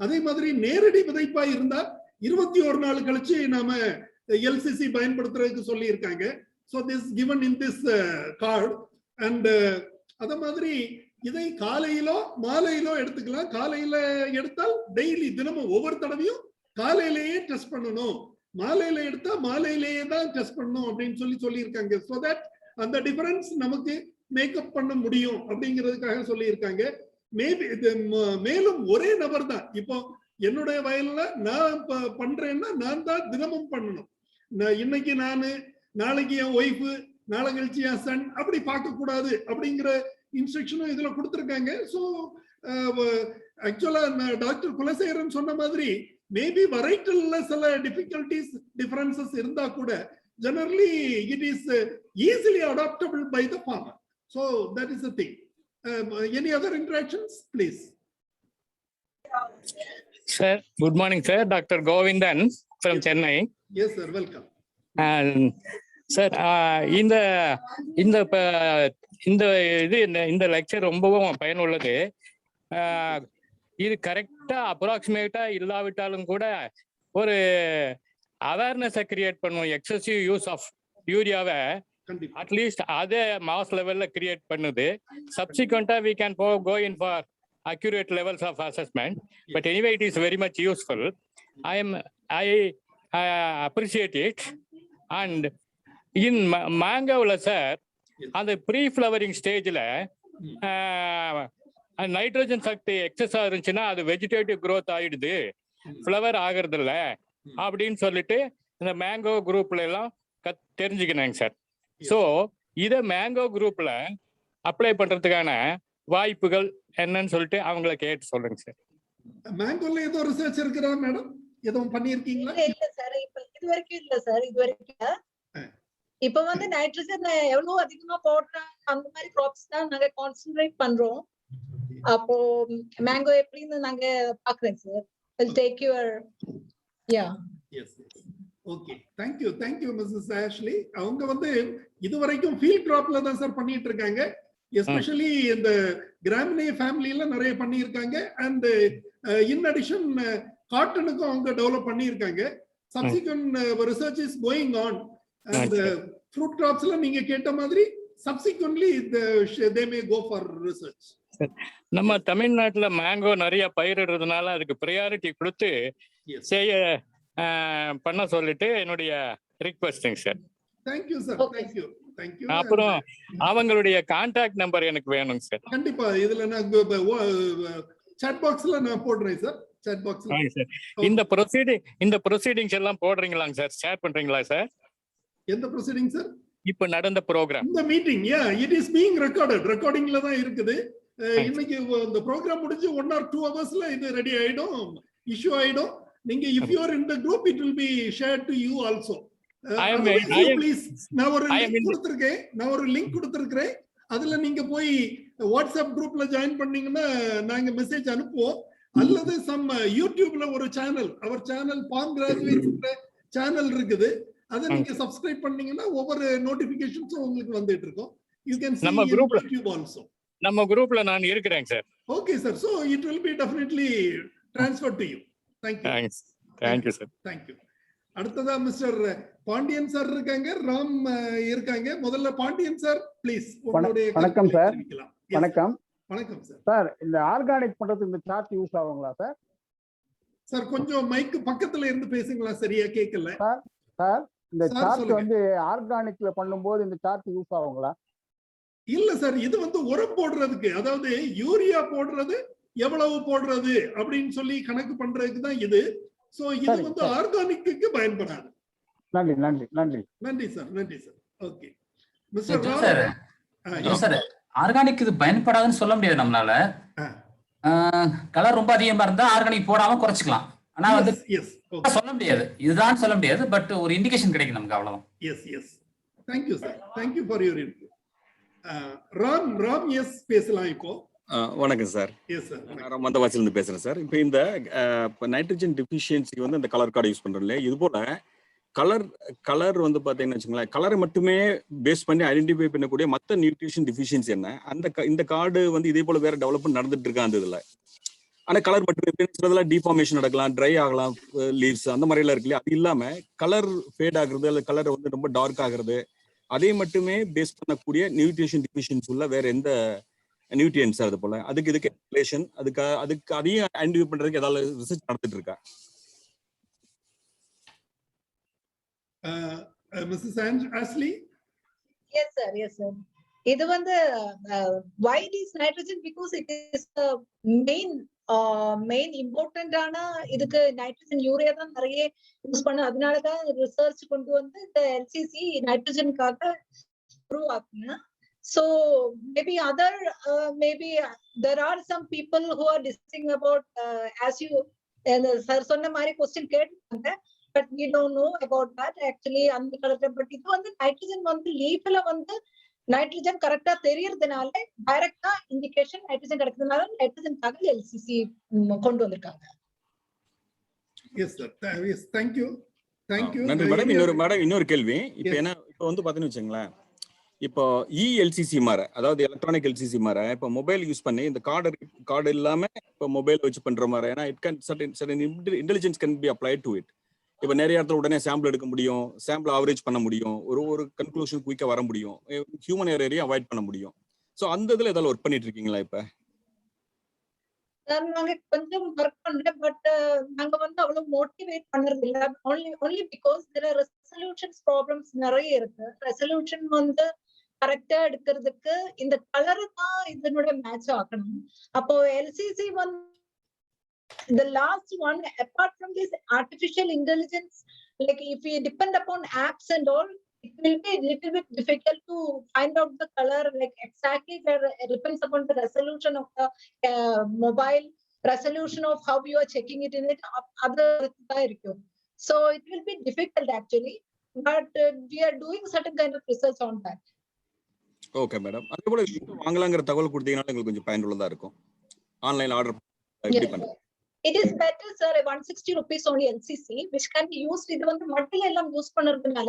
அதே மாதிரி நேரடி விதைப்பா இருந்தா 21 நாள் கழிச்சு நாம எல்சிசி பயன்படுத்துறதுக்கு சொல்லி இருக்காங்க. So this is given in this card, and அத மாதிரி இதை காலையிலோ மாலையிலோ எடுத்துக்கலாம். காலையில எடுத்தால் டெய்லி தினமும் ஒவ்வொரு தடவையும் காலையிலேயே டெஸ்ட் பண்ணணும். மாலையில எடுத்தா மாலையிலேயே தான் டெஸ்ட் பண்ணணும் அப்படின்னு சொல்லி இருக்காங்க. So that அந்த டிஃபரன்ஸ் நமக்கு மேக்கப் பண்ண முடியும் அப்படிங்கிறதுக்காக சொல்லி இருக்காங்க. மேபி மேலும் ஒரே நபர் தான். இப்போ என்னுடைய வயல்ல நான் பண்றேன்னா நான் தான் தினமும் பண்ணணும். இன்னைக்கு நானு, நாளைக்கு என் ஒய்ஃபு, நாளை கழிச்சு என் சன், அப்படி பார்க்க கூடாது அப்படிங்கிற இன்ஸ்ட்ரக்ஷனும் இதுல கொடுத்துருக்காங்க. ஸோ ஆக்சுவலா டாக்டர் குலசேகரன் சொன்ன மாதிரி மேபி வெரைட்டில சில டிஃபரன்சஸ் இருந்தா கூட generally it is easily adaptable by the farmer. So that is the thing. Any other interactions, please? Sir, good morning, sir. Dr. Govindan from Chennai. Yes, sir. Welcome. And sir, இந்த lecture ரொம்பவும் பயனுள்ளது. இது கரெக்டா அப்ராக்சிமேட்டா இல்லாவிட்டாலும் கூட ஒரு அவேர்னஸை create பண்ணுவோம். Excessive use of யூரியாவை at least அதே மாஸ் லெவல்ல கிரியேட் பண்ணுது. சப்சிக்வெண்டா we can go in for accurate levels of assessment, but anyway it is very much useful. I appreciate it. And in mangoல சார் அந்த ப்ரீ ஃப்ளவரிங் ஸ்டேஜ்ல nitrogen சக்தி எக்ஸஸா இருந்துச்சுன்னா அது வெஜிடேட்டிவ் growth ஆயிடுது, ஃப்ளவர் ஆகிறது இல்ல அப்படின்னு சொல்லிட்டு இந்த மேங்கோ குரூப்ல எல்லாம் தெரிஞ்சுக்கினாங்க சார். ஸோ இதை மேங்கோ குரூப்ல அப்ளை பண்றதுக்கான வாய்ப்புகள் என்னன்னு சொல்லிட்டு அவங்கள கேட்டு சொல்லுங்க சார். மேங்கோல ஏதோ ரிசர்ச் இருக்குதா மேடம்? எதுவும் பண்ணிருக்கீங்களா? இல்ல சார், இப்ப இது வரைக்கும் இல்ல சார். இது வரைக்கும் இப்ப வந்து நைட்ரஜன் எவ்வளவு அதிகமா போடுறாங்க அந்த மாதிரி கிராப்ஸ் தான் நாங்க கான்சென்ட்ரேட் பண்றோம். அப்போ மேங்கோ எப்படின்னு நாங்க பாக்குறேன் சார். I'll take your Yes. Okay, thank you missus Ashley. அவங்க வந்து இதுவரைக்கும் ஃபீல்ட் கிராப்ல தான் சார் பண்ணிட்டு இருக்காங்க. எஸ்பெஷலி இந்த கிராமினே ஃபேமிலியில நிறைய பண்ணியிருக்காங்க. அண்ட் இன் அடிஷன் காட்டனுக்கும் அவங்க டெவலப் பண்ணியிருக்காங்க. Subsequent research is going on. And fruit கிராப்ஸ்ல நீங்க கேட்ட மாதிரி subsequently they may go for research. நம்ம தமிழ்நாட்டுல மேங்கோ நிறைய பயிரிடுறதுனால அதுக்கு ப்ரையாரிட்டி கொடுத்து செய்ய பண்ண சொல்லிட்டு என்னுடைய requesting sir. Thank you sir. Thank you. அப்புறம் அவங்களுடைய கான்டாக்ட் நம்பர் எனக்கு வேணும் சார். கண்டிப்பா இதுல நான் சாட் பாக்ஸ்ல நான் போடுறேன் சார். சாட் பாக்ஸ்ல இந்த ப்ரொசீடிங்ஸ் எல்லாம் போடுறீங்களாங்க சார்? ஷேர் பண்றீங்களா சார்? எந்த ப்ரொசீடிங் சார்? இப்ப நடந்த ப்ரோக்ராம் இந்த மீட்டிங் இட் இஸ் பீயிங் ரெக்கார்டிங்ல தான் இருக்குது. இன்னைக்கு இந்த ப்ரோக்ராம் முடிஞ்சு 1 or 2 hours இது ரெடி ஆயிடும், இஷ்யூ ஆயிடும். நீங்க if you are in the group it will be shared to you also. Please நான் ஒரு லிங்க் கொடுத்திருக்கேன். அதுல நீங்க போய் வாட்ஸ்அப் குரூப்ல ஜாயின் பண்ணீங்கன்னா நாங்க மெசேஜ் அனுப்புவோம். அல்லது சம் யூடியூப்ல ஒரு சேனல், அவர் சேனல் பாம் கிராஜுவேட்ஸ் சேனல் இருக்குது, அதை நீங்க சப்ஸ்கிரைப் பண்ணீங்கன்னா ஒவ்வொரு நோட்டிபிகேஷன்ஸும் உங்களுக்கு வந்துட்டு இருக்கும். You can see நம்ம in YouTube also. நம்ம குரூப்ல நான் இருக்கிறேன் sir. Okay sir, so it will be definitely transferred to you. Thank you sir. Thank you. அடுத்ததா மிஸ்டர் பாண்டியன் சார் இருக்காங்க, ராம் இருக்காங்க. முதல்ல பாண்டியன் சார் ப்ளீஸ். வணக்கம் சார். வணக்கம் சார். சார் இந்த ஆர்கானிக் பண்றதுக்கு இந்த சார்ட் யூஸ் ஆகுங்களா சார்? சார் கொஞ்சம் மைக் பக்கத்துல இருந்து பேசுங்களா, சரியா கேட்கல. சார் இந்த சார்ட் வந்து ஆர்கானிக்ல பண்ணும்போது இந்த சார்ட் யூஸ் ஆகுங்களா? இல்ல சார், இது வந்து உரம் போடுறதுக்கு, அதாவது யூரியா போடுறது எவ்வளவு போடுறது அப்படின்னு சொல்லி கணக்கு பண்றதுக்கு தான் இது. சோ இது வந்து ஆர்கானிக்கு பயன்படாது. நன்றி sir. Okay mister sir, organic இது பயன்படாதுன்னு சொல்ல முடியாது நம்மளால. கலர் ரொம்ப அதிகமா இருந்தா ஆர்கானிக் போடாம குறைச்சிக்கலாம். ஆனா வந்து சொல்ல முடியாது, இதுதான் சொல்ல முடியாது. பட் ஒரு இண்டிகேஷன் கிடைக்கும் நமக்கு, அவ்வளவுதான். Yes. Thank you sir. Thank you for your input. Ram S பேசலாம் இப்போ. வணக்கம் சார். நான் மந்தவாசிலிருந்து பேசுறேன் சார். இப்போ இந்த நைட்ரஜன் டிஃபிஷியன்சிக்கு வந்து அந்த கலர் கார்டு யூஸ் பண்றோம் இல்லையா, இது போல கலர் வந்து பாத்தீங்கன்னா வச்சுங்களேன், கலரை மட்டுமே பேஸ் பண்ணி ஐடென்டிஃபை பண்ணக்கூடிய மற்ற நியூட்ரிஷன் டிஃபிஷியன்சி என்ன, இந்த கார்டு வந்து இதே போல வேற டெவலப்மெண்ட் நடந்துட்டு இருக்கா அந்த இதுல. ஆனா கலர் மட்டும் டிஃபார்மேஷன் நடக்கலாம், ட்ரை ஆகலாம், லீவ்ஸ் அந்த மாதிரி எல்லாம் இருக்கு இல்லையா. அது இல்லாம கலர் ஃபேட் ஆகுறது, அல்லது கலர் வந்து ரொம்ப டார்க் ஆகுறது, அதே மட்டுமே பேஸ் பண்ணக்கூடிய நியூட்ரிஷன் டிஃபிஷியன்சி உள்ள வேற எந்த நியூட்ரியன்ஸ் அது போல இதுக்கு ரிலேஷன் அதுக்கு அதையும் ஐடென்டிஃபை பண்றதுக்கு ஏதாவது ரிசர்ச் நடந்துட்டு இருக்கா? Mrs. Ashley? Yes sir. இது வந்து why is nitrogen? Because it is the main important ஆன இதுக்கு நைட்ரஜன் யூரியா தான் நிறைய யூஸ் பண்ண. அதனாலதான் ரிசர்ச் கொண்டு வந்து இந்த எல்சிசி நைட்ரஜனுக்காக உருவாக்குங்க. So maybe there are some people who are discussing about as you sir சொன்ன மாதிரி question கேட்டாங்க, but we don't know about that actually. அந்த கலர் பட் இது வந்து நைட்ரஜன் வந்து லீஃப்ல வந்து நைட்ரஜன் கரெக்டா தெரியறதுனால டைரக்டா இண்டிகேஷன் நைட்ரஜன் கிடைக்கிறதுனால நைட்ரஜனுக்காக எல்சிசி கொண்டு வந்திருக்காங்க. Yes sir. Yes, thank you. நன்றி மேடம். இன்னொரு கேள்வி. இப்போ வந்து பாத்தீங்கன்னு வச்சுங்களேன், இப்போ இஎல்சிசி மாற, அதாவது எலக்ட்ரானிக் எல்சிசி மாற, இப்போ மொபைல் யூஸ் பண்ணி இந்த கார்டு இல்லாம இப்போ மொபைல் வச்சு பண்ற மாதிரி, ஏன்னா it can certain intelligence can be applied to it. இப்ப நிறைய இடத்துல உடனே சாம்பிள் எடுக்க முடியும், சாம்பிள் ஆவரேஜ் பண்ண முடியும், ஒரு கன்க்ளூஷன் குயிக்கா வர முடியும், ஹியூமன் எரரையும் அவாய்ட் பண்ண முடியும். சோ அந்த இதுல ஏதாவது ஒர்க் பண்ணிட்டு இருக்கீங்களா இப்ப? சார் நாங்க கொஞ்சம் ஒர்க் பண்றேன், பட் நாங்க வந்து அவ்வளவு மோட்டிவேட் பண்றது இல்ல. only because there are resolutions problems நிறைய இருக்கு. ரெசல்யூஷன் வந்து கரெக்டா எடுக்கிறதுக்கு இந்த கலர் தான் இதனோட மேட்ச் ஆகணும். அப்போ எல்சிசி வந்து the last one, apart from this artificial intelligence, like if we depend upon apps and all, it will be a little bit difficult to find out the color like exactly. It depends upon the resolution of the mobile, resolution of how you are checking it in it, other. So it will be difficult actually, but we are doing certain kind of research on that. Okay madam. அதே போல வாங்கலாங்கிற தகவல் கொடுத்தீங்கன்னா எங்களுக்கு கொஞ்சம் பயனுள்ளதா இருக்கும். Online order எப்படி பண்றது? It is better, sir, 160 rupees only LCC, which can be used. இது வந்து மொபைல் எல்லாம் யூஸ் பண்றதுனால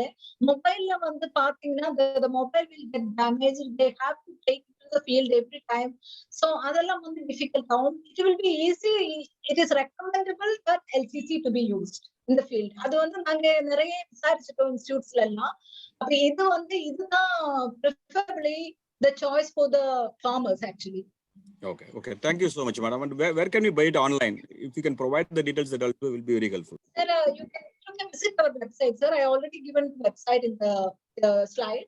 மொபைல்ல வந்து பாத்தீங்கன்னா the mobile will get damaged. They have to take it to the field every time. So அதெல்லாம் வந்து difficult ஆகும். It will be easy. It is recommendable that LCC to be used in the field. அது வந்து நாங்க நிறைய விசாரிச்சிட்டோம் இன்ஸ்டிடியூட்ஸ்ல எல்லாம். அப்ப இது வந்து இதுதான் preferably the choice for the farmers actually. Okay. Thank you so much, madam. And where can we buy it online? If you can provide the details, that also will be very helpful. Sir, you can visit our website, sir. I already given the website in the slide,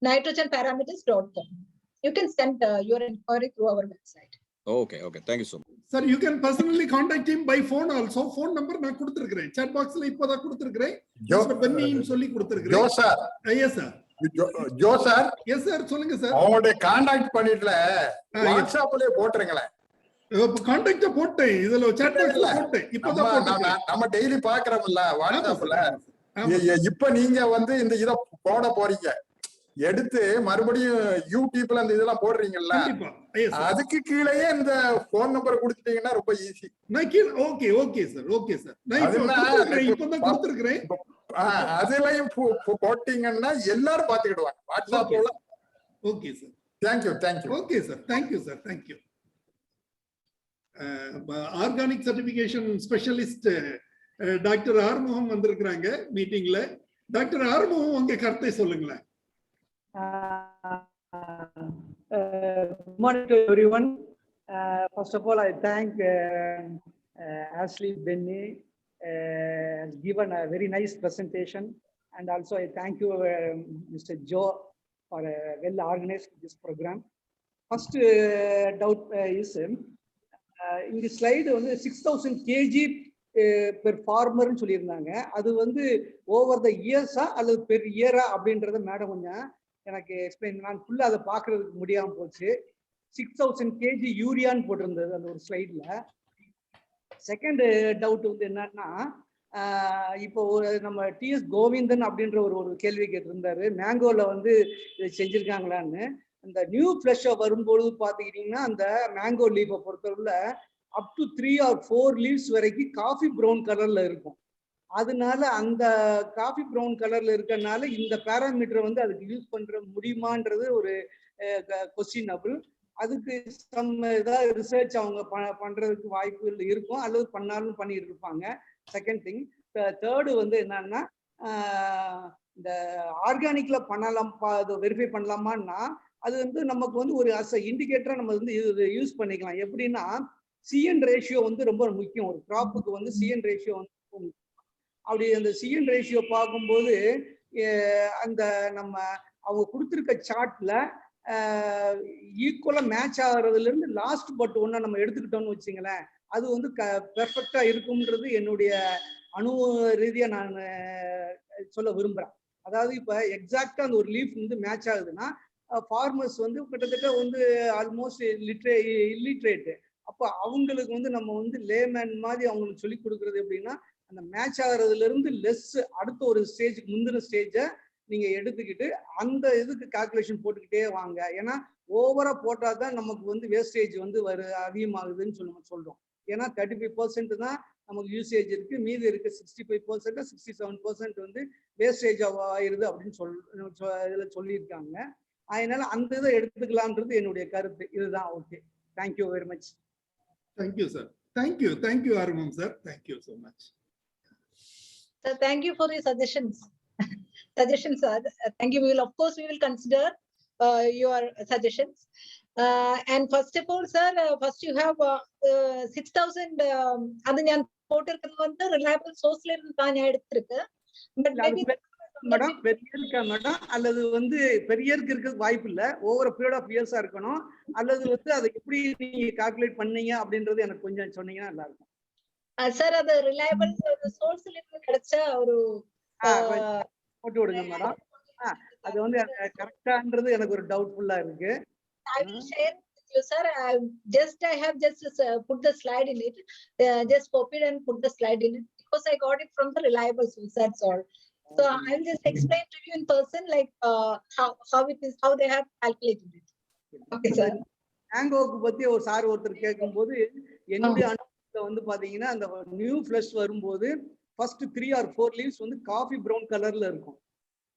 nitrogenparameters.com. You can send your inquiry through our website. Okay. Thank you so much. Sir, you can personally contact him by phone also. Phone number நான் கொடுத்திருக்கிறேன். Chat boxல இப்போதான் கொடுத்திருக்கிறேன். Mister பென்னின்னு சொல்லி கொடுத்திருக்கிறேன். Joe sir. Yes sir. Joe sir. Yes sir, சொல்லுங்க sir. அவங்களோட contact பண்ணிட்ல வாட்ஸ்அப்லயே போட்டுருங்களேன். Contact போட்டேன். இதுல chat boxல போட்டேன். இப்போதான் போட்டேன். நம்ம டெய்லி பாக்குறோம்ல வாட்ஸ்அப்ல. இப்ப நீங்க வந்து இந்த இத போட போறீங்க. எடுத்து மறுபடியும் யூடியூப்ல அந்த இதெல்லாம் போடுறீங்கல்ல, அதுக்கு கீழேயே இந்த போன் நம்பர் கொடுத்துட்டீங்கன்னா ரொம்ப ஈஸி. Okay sir. அதுலயும் போட்டீங்கன்னா எல்லாரும் பாத்துக்கிடுவாங்க வாட்ஸ்அப்ல. Okay sir. Thank you. Okay sir. Thank you. Organic certification specialist doctor Arumugam வந்திருக்கிறாங்க மீட்டிங்ல. டாக்டர் ஆறுமுகம் உங்க கருத்தை சொல்லுங்களேன். Good morning to everyone. First of all, I thank Ashley Benny has given a very nice presentation, and also I thank you, Mr. Joe, for well organized this program. First doubt is in the slide வந்து 6000 kg per farmer னு சொல்லியிருந்தாங்க. அது வந்து over the இயர்ஸா அல்லது per இயரா அப்படின்றத madam கொஞ்சம் எனக்கு எக்ஸ்பிளைன். நான் ஃபுல்லா அதை பாக்குறதுக்கு முடியாம போச்சு. 6000 kg யூரியான்னு போட்டிருந்தது அந்த ஒரு ஸ்லைட்ல. செகண்ட் டவுட் வந்து என்னன்னா, இப்போ நம்ம டிஎஸ் கோவிந்தன் அப்படின்ற ஒரு கேள்வி கேட்டிருந்தாரு, மேங்கோல வந்து இதை செஞ்சிருக்காங்களான்னு. அந்த நியூ ஃபிளஷ் வரும்பொழுது பாத்துக்கிட்டீங்கன்னா அந்த மேங்கோ லீஃபை பொறுத்தவரையில அப் டு 3 or 4 லீவ்ஸ் வரைக்கும் காஃபி ப்ரௌன் கலர்ல இருக்கும். அதனால அந்த காஃபி ப்ரௌன் கலர்ல இருக்கனால இந்த பேராமீட்டரை வந்து அதுக்கு யூஸ் பண்ற முடியுமான்றது ஒரு கொஸ்டினபிள். அதுக்கு ஏதாவது ரிசர்ச் அவங்க பண்றதுக்கு வாய்ப்புகள் இருக்கும், அல்லது பண்ணாலும் பண்ணிட்டு இருப்பாங்க. Second thing. தேர்டு வந்து என்னன்னா, இந்த ஆர்கானிக்ல பண்ணலாம், வெரிஃபை பண்ணலாமான்னா அது வந்து நமக்கு வந்து ஒரு அஸ் இண்டிகேட்டரா நம்ம வந்து யூஸ் பண்ணிக்கலாம். எப்படின்னா, சிஎன் ரேஷியோ வந்து ரொம்ப முக்கியம். ஒரு கிராப்புக்கு வந்து சிஎன் ரேஷியோ வந்து அப்படி அந்த சிஎன் ரேஷியோ பார்க்கும்போது அந்த நம்ம அவங்க கொடுத்துருக்க சார்ட்ல ஈக்குவலா மேட்ச் ஆகுறதுல இருந்து லாஸ்ட் பட் ஒன்ன நம்ம எடுத்துக்கிட்டோம்னு வச்சுங்களேன், அது வந்து பெர்ஃபெக்டா இருக்கும்ன்றது என்னுடைய அனுபவ ரீதியா நான் சொல்ல விரும்புறேன். அதாவது இப்ப எக்ஸாக்டா அந்த ஒரு லீஃப் வந்து மேட்ச் ஆகுதுன்னா ஃபார்மர்ஸ் வந்து கிட்டத்தட்ட வந்து ஆல்மோஸ்ட் இல்லிட்ரேட். அப்போ அவங்களுக்கு வந்து நம்ம வந்து லேமேன் மாதிரி அவங்களுக்கு சொல்லி கொடுக்குறது எப்படின்னா, அந்த மேட்ச் ஆகுறதுல இருந்து லெஸ் அடுத்த ஒரு ஸ்டேஜுக்கு முந்தின ஸ்டேஜை நீங்க எடுத்துக்கிட்டு அந்த இதுக்கு கால்குலேஷன் போட்டுக்கிட்டே வாங்க. ஏன்னா ஓவரா போட்டாதான் நமக்கு வந்து வேஸ்டேஜ் வந்து அதிகமாகுதுன்னு சொல்றோம். ஏன்னா 35% தான் நமக்கு யூசேஜ் இருக்கு, மீதி இருக்கு 65% 67% வந்து வேஸ்டேஜ் ஆயிருது அப்படின்னு இதுல சொல்லியிருக்காங்க. அதனால அந்த இதை எடுத்துக்கலாம்ன்றது என்னுடைய கருத்து. இதுதான். Okay, thank you very much. Thank you sir. Thank you ஆர்வம் sir. Thank you so much. So thank you for your suggestions. Suggestions, sir. Thank you. We will, of course, we will consider your suggestions. And first of all, sir, first you have 6,000. அது நான் போட்டிருக்கிறது வந்து reliable sourceல இருந்து தான் எடுத்திருக்கு. But maybe madam பெரிய இருக்கா madam, அல்லது வந்து பெரிய இருக்கிறது வாய்ப்பு இல்ல, ஓவர் பீரியட் ஆஃப் இயர்ஸா இருக்கணும், அல்லது வந்து அதை எப்படி நீங்க கால்குலேட் பண்ணீங்க அப்படின்றது எனக்கு கொஞ்சம் சொன்னீங்கன்னா நல்லா இருக்கும். சார் அது ரிலையபிள் சோர்ஸ்ல இருந்து கிடைச்ச ஒரு போட்டு விடுங்க மேடம். அது வந்து கரெக்டான்றது எனக்கு ஒரு டவுட்ஃபுல்லா இருக்கு. I will share with you, sir. I have just put the slide in it. Just copied and put the slide in it because I got it from the reliable source. That's all. So I will just explain to you in person, like how it is, how they have calculated it. Okay, sir. ஹேங்கோக்கு பத்தி ஒரு sir ஒருத்தர் கேட்கும்போது என்னுடைய அனுபவத்துல வந்து பாத்தீங்கன்னா அந்த new flush வரும்போது ஃபர்ஸ்ட் 3 or 4 லீவ்ஸ் வந்து காஃபி ப்ரௌன் கலர்ல இருக்கும்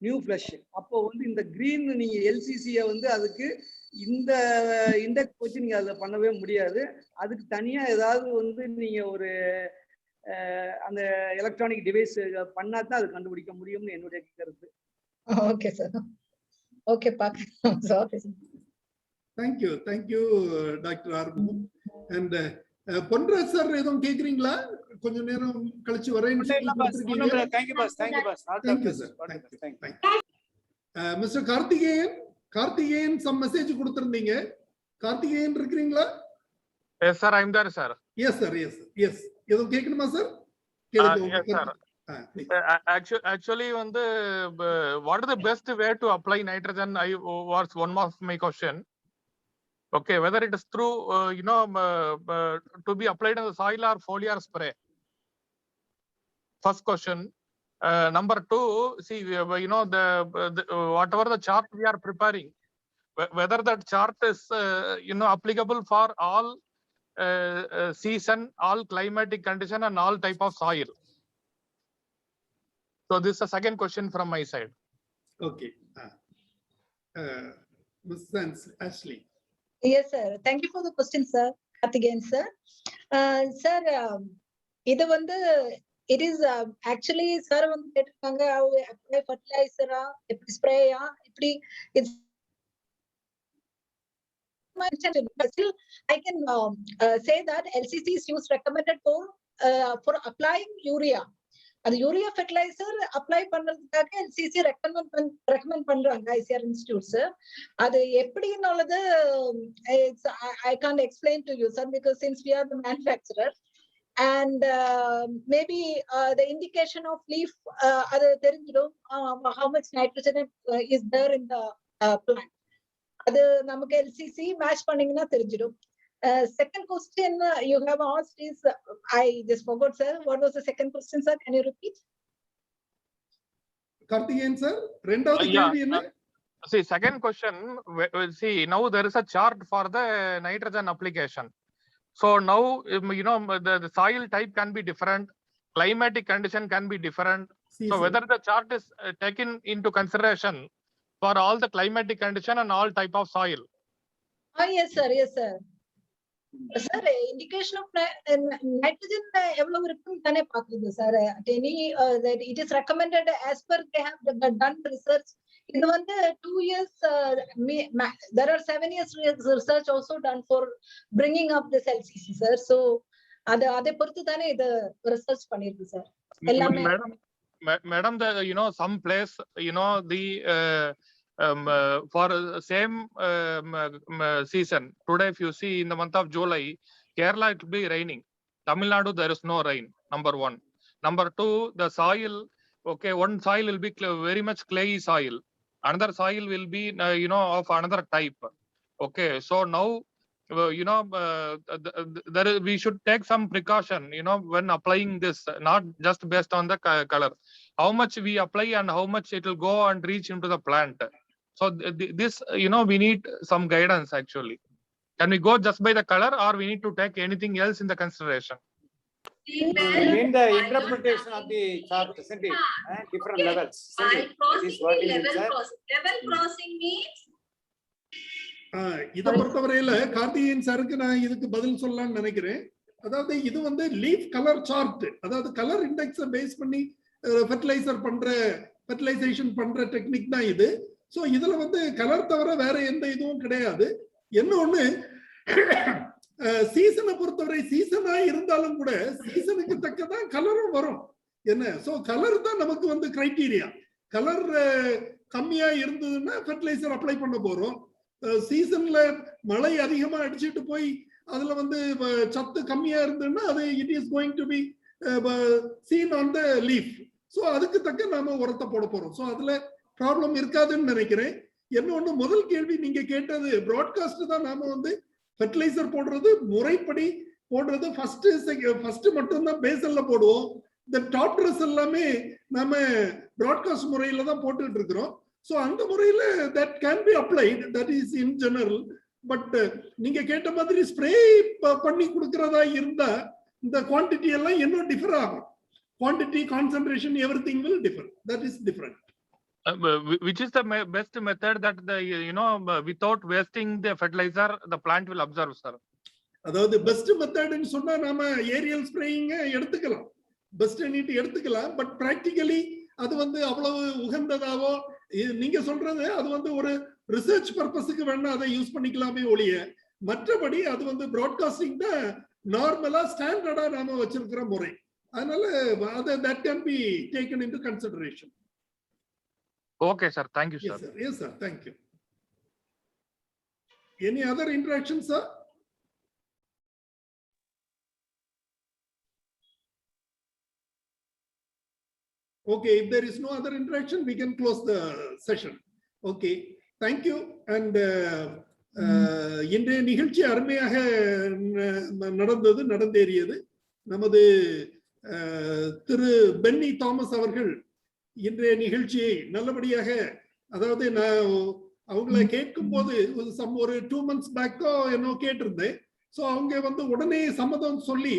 நியூ ஃபிளஷ். அப்போ வந்து இந்த கிரீன் நீங்க எல்சிசியை வந்து அதுக்கு இந்த இண்டெக்ஸ் வச்சு நீங்க அதை பண்ணவே முடியாது. அதுக்கு தனியா ஏதாவது வந்து நீங்க ஒரு அந்த எலக்ட்ரானிக் டிவைஸ் பண்ணா தான் அது கண்டுபிடிக்க முடியும்னு என்னுடைய கருத்து. Okay sir. ஓகே பாக்கலாம். Okay sir. Thank you doctor ஆர்வம். And பொன்ராஜ் சார் எதுவும் கேக்குறீங்களா? கொஞ்ச நேரம் கழிச்சு வரேன்னு சொல்லிருக்கீங்க. Thank you boss. Thank you sir. Thank you. Mr. Karthikeyan some message கொடுத்திருந்தீங்க. Karthikeyan இருக்கீங்களா? Yes sir, I am there sir. Yes sir, yes. எதுவும் கேட்கணுமா சார்? Yes sir. Actually வந்து what is the best way to apply nitrogen was one of my question. Okay, whether it is through to be applied in the soil or foliar spray. First question. Number 2, see, the whatever the chart we are preparing, whether that chart is applicable for all season, all climatic condition, and all type of soil. So this is the second question from my side. Okay. Ms. Ashley. Yes sir. Thank you for the question, sir. Again, sir. Sir, இது வந்து it is actually sir வந்து கேட்டிருக்காங்க apply fertilizer எப்படி spray எப்படி it's still I can say that LCC is used recommended for applying urea. அது urea fertiliser apply பண்றதுக்காக LCC recommend பண்றாங்க ICR institutes. அது எப்படின்னுள்ளது I can't explain to you sir because since we are the manufacturer and maybe the indication of leaf அது தெரிஞ்சிடும் how much nitrogen is there in the plant. அது நமக்கு LCC match பண்ணீங்கன்னா தெரிஞ்சிடும். Second question you have asked is I just forgot sir. What was the second question sir? Can you repeat? Karthikeyan sir, rendavathu kelvi enna? See, second question, see now there is a chart for the nitrogen application. So now the soil type can be different, climatic condition can be different. So whether the chart is taken into consideration for all the climatic condition and all type of soil. Yes sir. Sir, indication of nitrogen எவ்வளவு இருக்குன்னு தானே பாக்குது sir. that it is recommended as per they have done research. இது வந்து 2 years there are 7 years research also done for bringing up this LCC sir. So அதை பொறுத்து தானே இது research பண்ணிருக்கு சார். எல்லாமே Madam, some place the for same season today if you see in the month of July Kerala it will be raining, Tamil Nadu there is no rain, number 1. Number 2, the soil, okay, one soil will be very much clayey soil, another soil will be of another type. Okay, so now we should take some precaution when applying this, not just based on the color, how much we apply and how much it will go and reach into the plant. So this we need some guidance actually. Can we go just by the color or we need to take anything else in the consideration? In the interpretation of the chart, isn't it? Different levels. This is what is level crossing means இத பொறுத்தவரையில கார்த்திகேயன் சாருக்கு நான் இதுக்கு பதில் சொல்லலாம்னு நினைக்கிறேன். அதாவது இது வந்து லீஃப் கலர் சார்ட், அதாவது கலர் இண்டெக்ஸை பேஸ் பண்ணி ஃபெர்டிலைசர் ஃபெர்டிலைசேஷன் பண்ற டெக்னிக் தான் இது. ஸோ இதுல வந்து கலர் தவிர வேற எந்த இதுவும் கிடையாது. என்ன ஒண்ணு, சீசனை பொறுத்தவரை சீசனா இருந்தாலும் கூட சீசனுக்கு தக்கதான் கலரும் வரும். என்ன, சோ கலர் தான் நமக்கு வந்து கிரைட்டீரியா. கலர் கம்மியா இருந்ததுன்னா ஃபெர்டிலைசர் அப்ளை பண்ண போறோம். சீசன்ல மழை அதிகமா அடிச்சுட்டு போய் அதுல வந்து சத்து கம்மியா இருந்ததுன்னா அது it is going to be seen on the leaf. So அதுக்கு தக்க நாம உரத்தை போட போறோம். ஸோ அதுல ப்ராப்ளம் இருக்காதுன்னு நினைக்கிறேன். என்ன ஒண்ணு, முதல் கேள்வி நீங்க கேட்டது ப்ராட்காஸ்ட் தான். நாம வந்து ஃபெர்டிலைசர் போடுறது முறைப்படி போடுறது ஃபர்ஸ்ட் மட்டும்தான் பேசல்ல போடுவோம். இந்த டாப் ட்ரெஸ் எல்லாமே நம்ம ப்ராட்காஸ்ட் முறையில தான் போட்டுட்டு இருக்கிறோம். ஸோ அந்த முறையில that can be applied, that is in general. But நீங்க கேட்ட மாதிரி ஸ்ப்ரே பண்ணி கொடுக்கறதா இருந்தா இந்த குவான்டிட்டி எல்லாம் இன்னும் டிஃபர் ஆகும். Quantity, concentration, everything will differ. That is different. Which is the best method that without wasting the fertilizer the plant will absorb, sir? அதாவது பெஸ்ட் மெத்தட்னு சொன்னா நாம ஏரியல் ஸ்ப்ரேயிங் எடுத்துக்கலாம், பெஸ்ட் நீட் எடுத்துக்கலாம். பட் பிராக்டிகலி அது வந்து அவ்வளவு உகந்ததாவோ, நீங்க சொல்றது அது வந்து ஒரு ரிசர்ச் பர்பஸுக்கு வேணா அதை யூஸ் பண்ணிக்கலாமே ஒழிய, மற்றபடி அது வந்து ப்ராட்காஸ்டிங் தான் நார்மலா ஸ்டாண்டர்டா நாம வச்சிருக்கிற முறை. அதனால அது that can be taken into consideration. Okay, sir. Thank you, sir. Yes, sir. Yes, sir. Thank you. Any other interactions, sir? Okay, if there is no other interaction, we can close the session. Okay, thank you. And இன்றைய நிகழ்ச்சி அருமையாக நடந்தேறியது. நமது திரு Benny Thomas அவர்கள் இன்றைய நிகழ்ச்சியை நல்லபடியாக, அதாவது நான் அவங்கள கேட்கும் போது ஒரு 2 months பேக்கோ என்னோ கேட்டிருந்தேன். ஸோ அவங்க வந்து உடனே சம்மதம் சொல்லி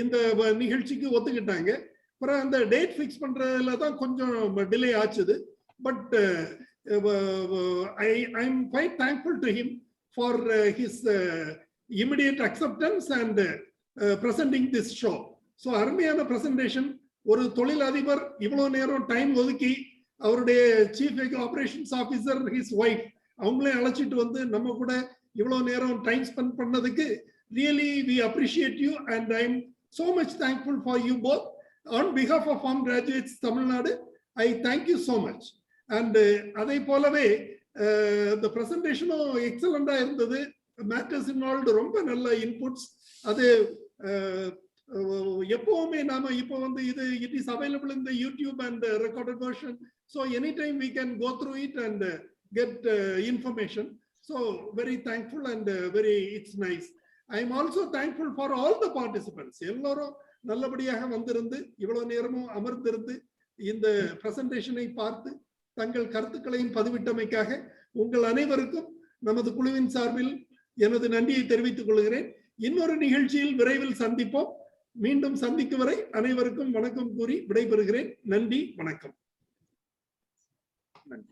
இந்த நிகழ்ச்சிக்கு ஒத்துக்கிட்டாங்க. அப்புறம் அந்த டேட் ஃபிக்ஸ் பண்றதுல தான் கொஞ்சம் டிலே ஆச்சுது. But I am quite thankful to him for his immediate acceptance and presenting this show. So அருமையான பிரசன்டேஷன். ஒரு தொழில் அதிபர் இவ்வளவு நேரம் டைம் ஒதுக்கி அவருடைய chief operations officer, his wife, அவங்களே அழைச்சிட்டு வந்து நம்ம கூட இவ்வளவு நேரம் டைம் ஸ்பெண்ட் பண்ணதுக்கு really we appreciate you and I am so much thankful for you both. On behalf of Farm Graduates Tamil Nadu, I thank you so much. And அதே போலவே the presentation எக்ஸலண்டா இருந்தது. மேட்டர்ஸ் இன்வால்வ்டு ரொம்ப நல்ல inputs. அது எப்பவுமே நாம இப்போ வந்து இது it is available in the YouTube and recorded version. So any time we can go through it and get information. So very thankful and very it's nice. I am also thankful for all the participants. எல்லாரும் நல்லபடியாக வந்திருந்து இவ்வளவு நேரமும் அமர்ந்திருந்து இந்த பிரசன்டேஷனை பார்த்து தங்கள் கருத்துக்களையும் பதிவிட்டமைக்காக உங்கள் அனைவருக்கும் நமது குழுவின் சார்பில் எனது நன்றியை தெரிவித்துக் கொள்கிறேன். இன்னொரு நிகழ்ச்சியில் விரைவில் சந்திப்போம். மீண்டும் சந்திக்கும் வரை அனைவருக்கும் வணக்கம் கூறி விடைபெறுகிறேன். நன்றி, வணக்கம். நன்றி.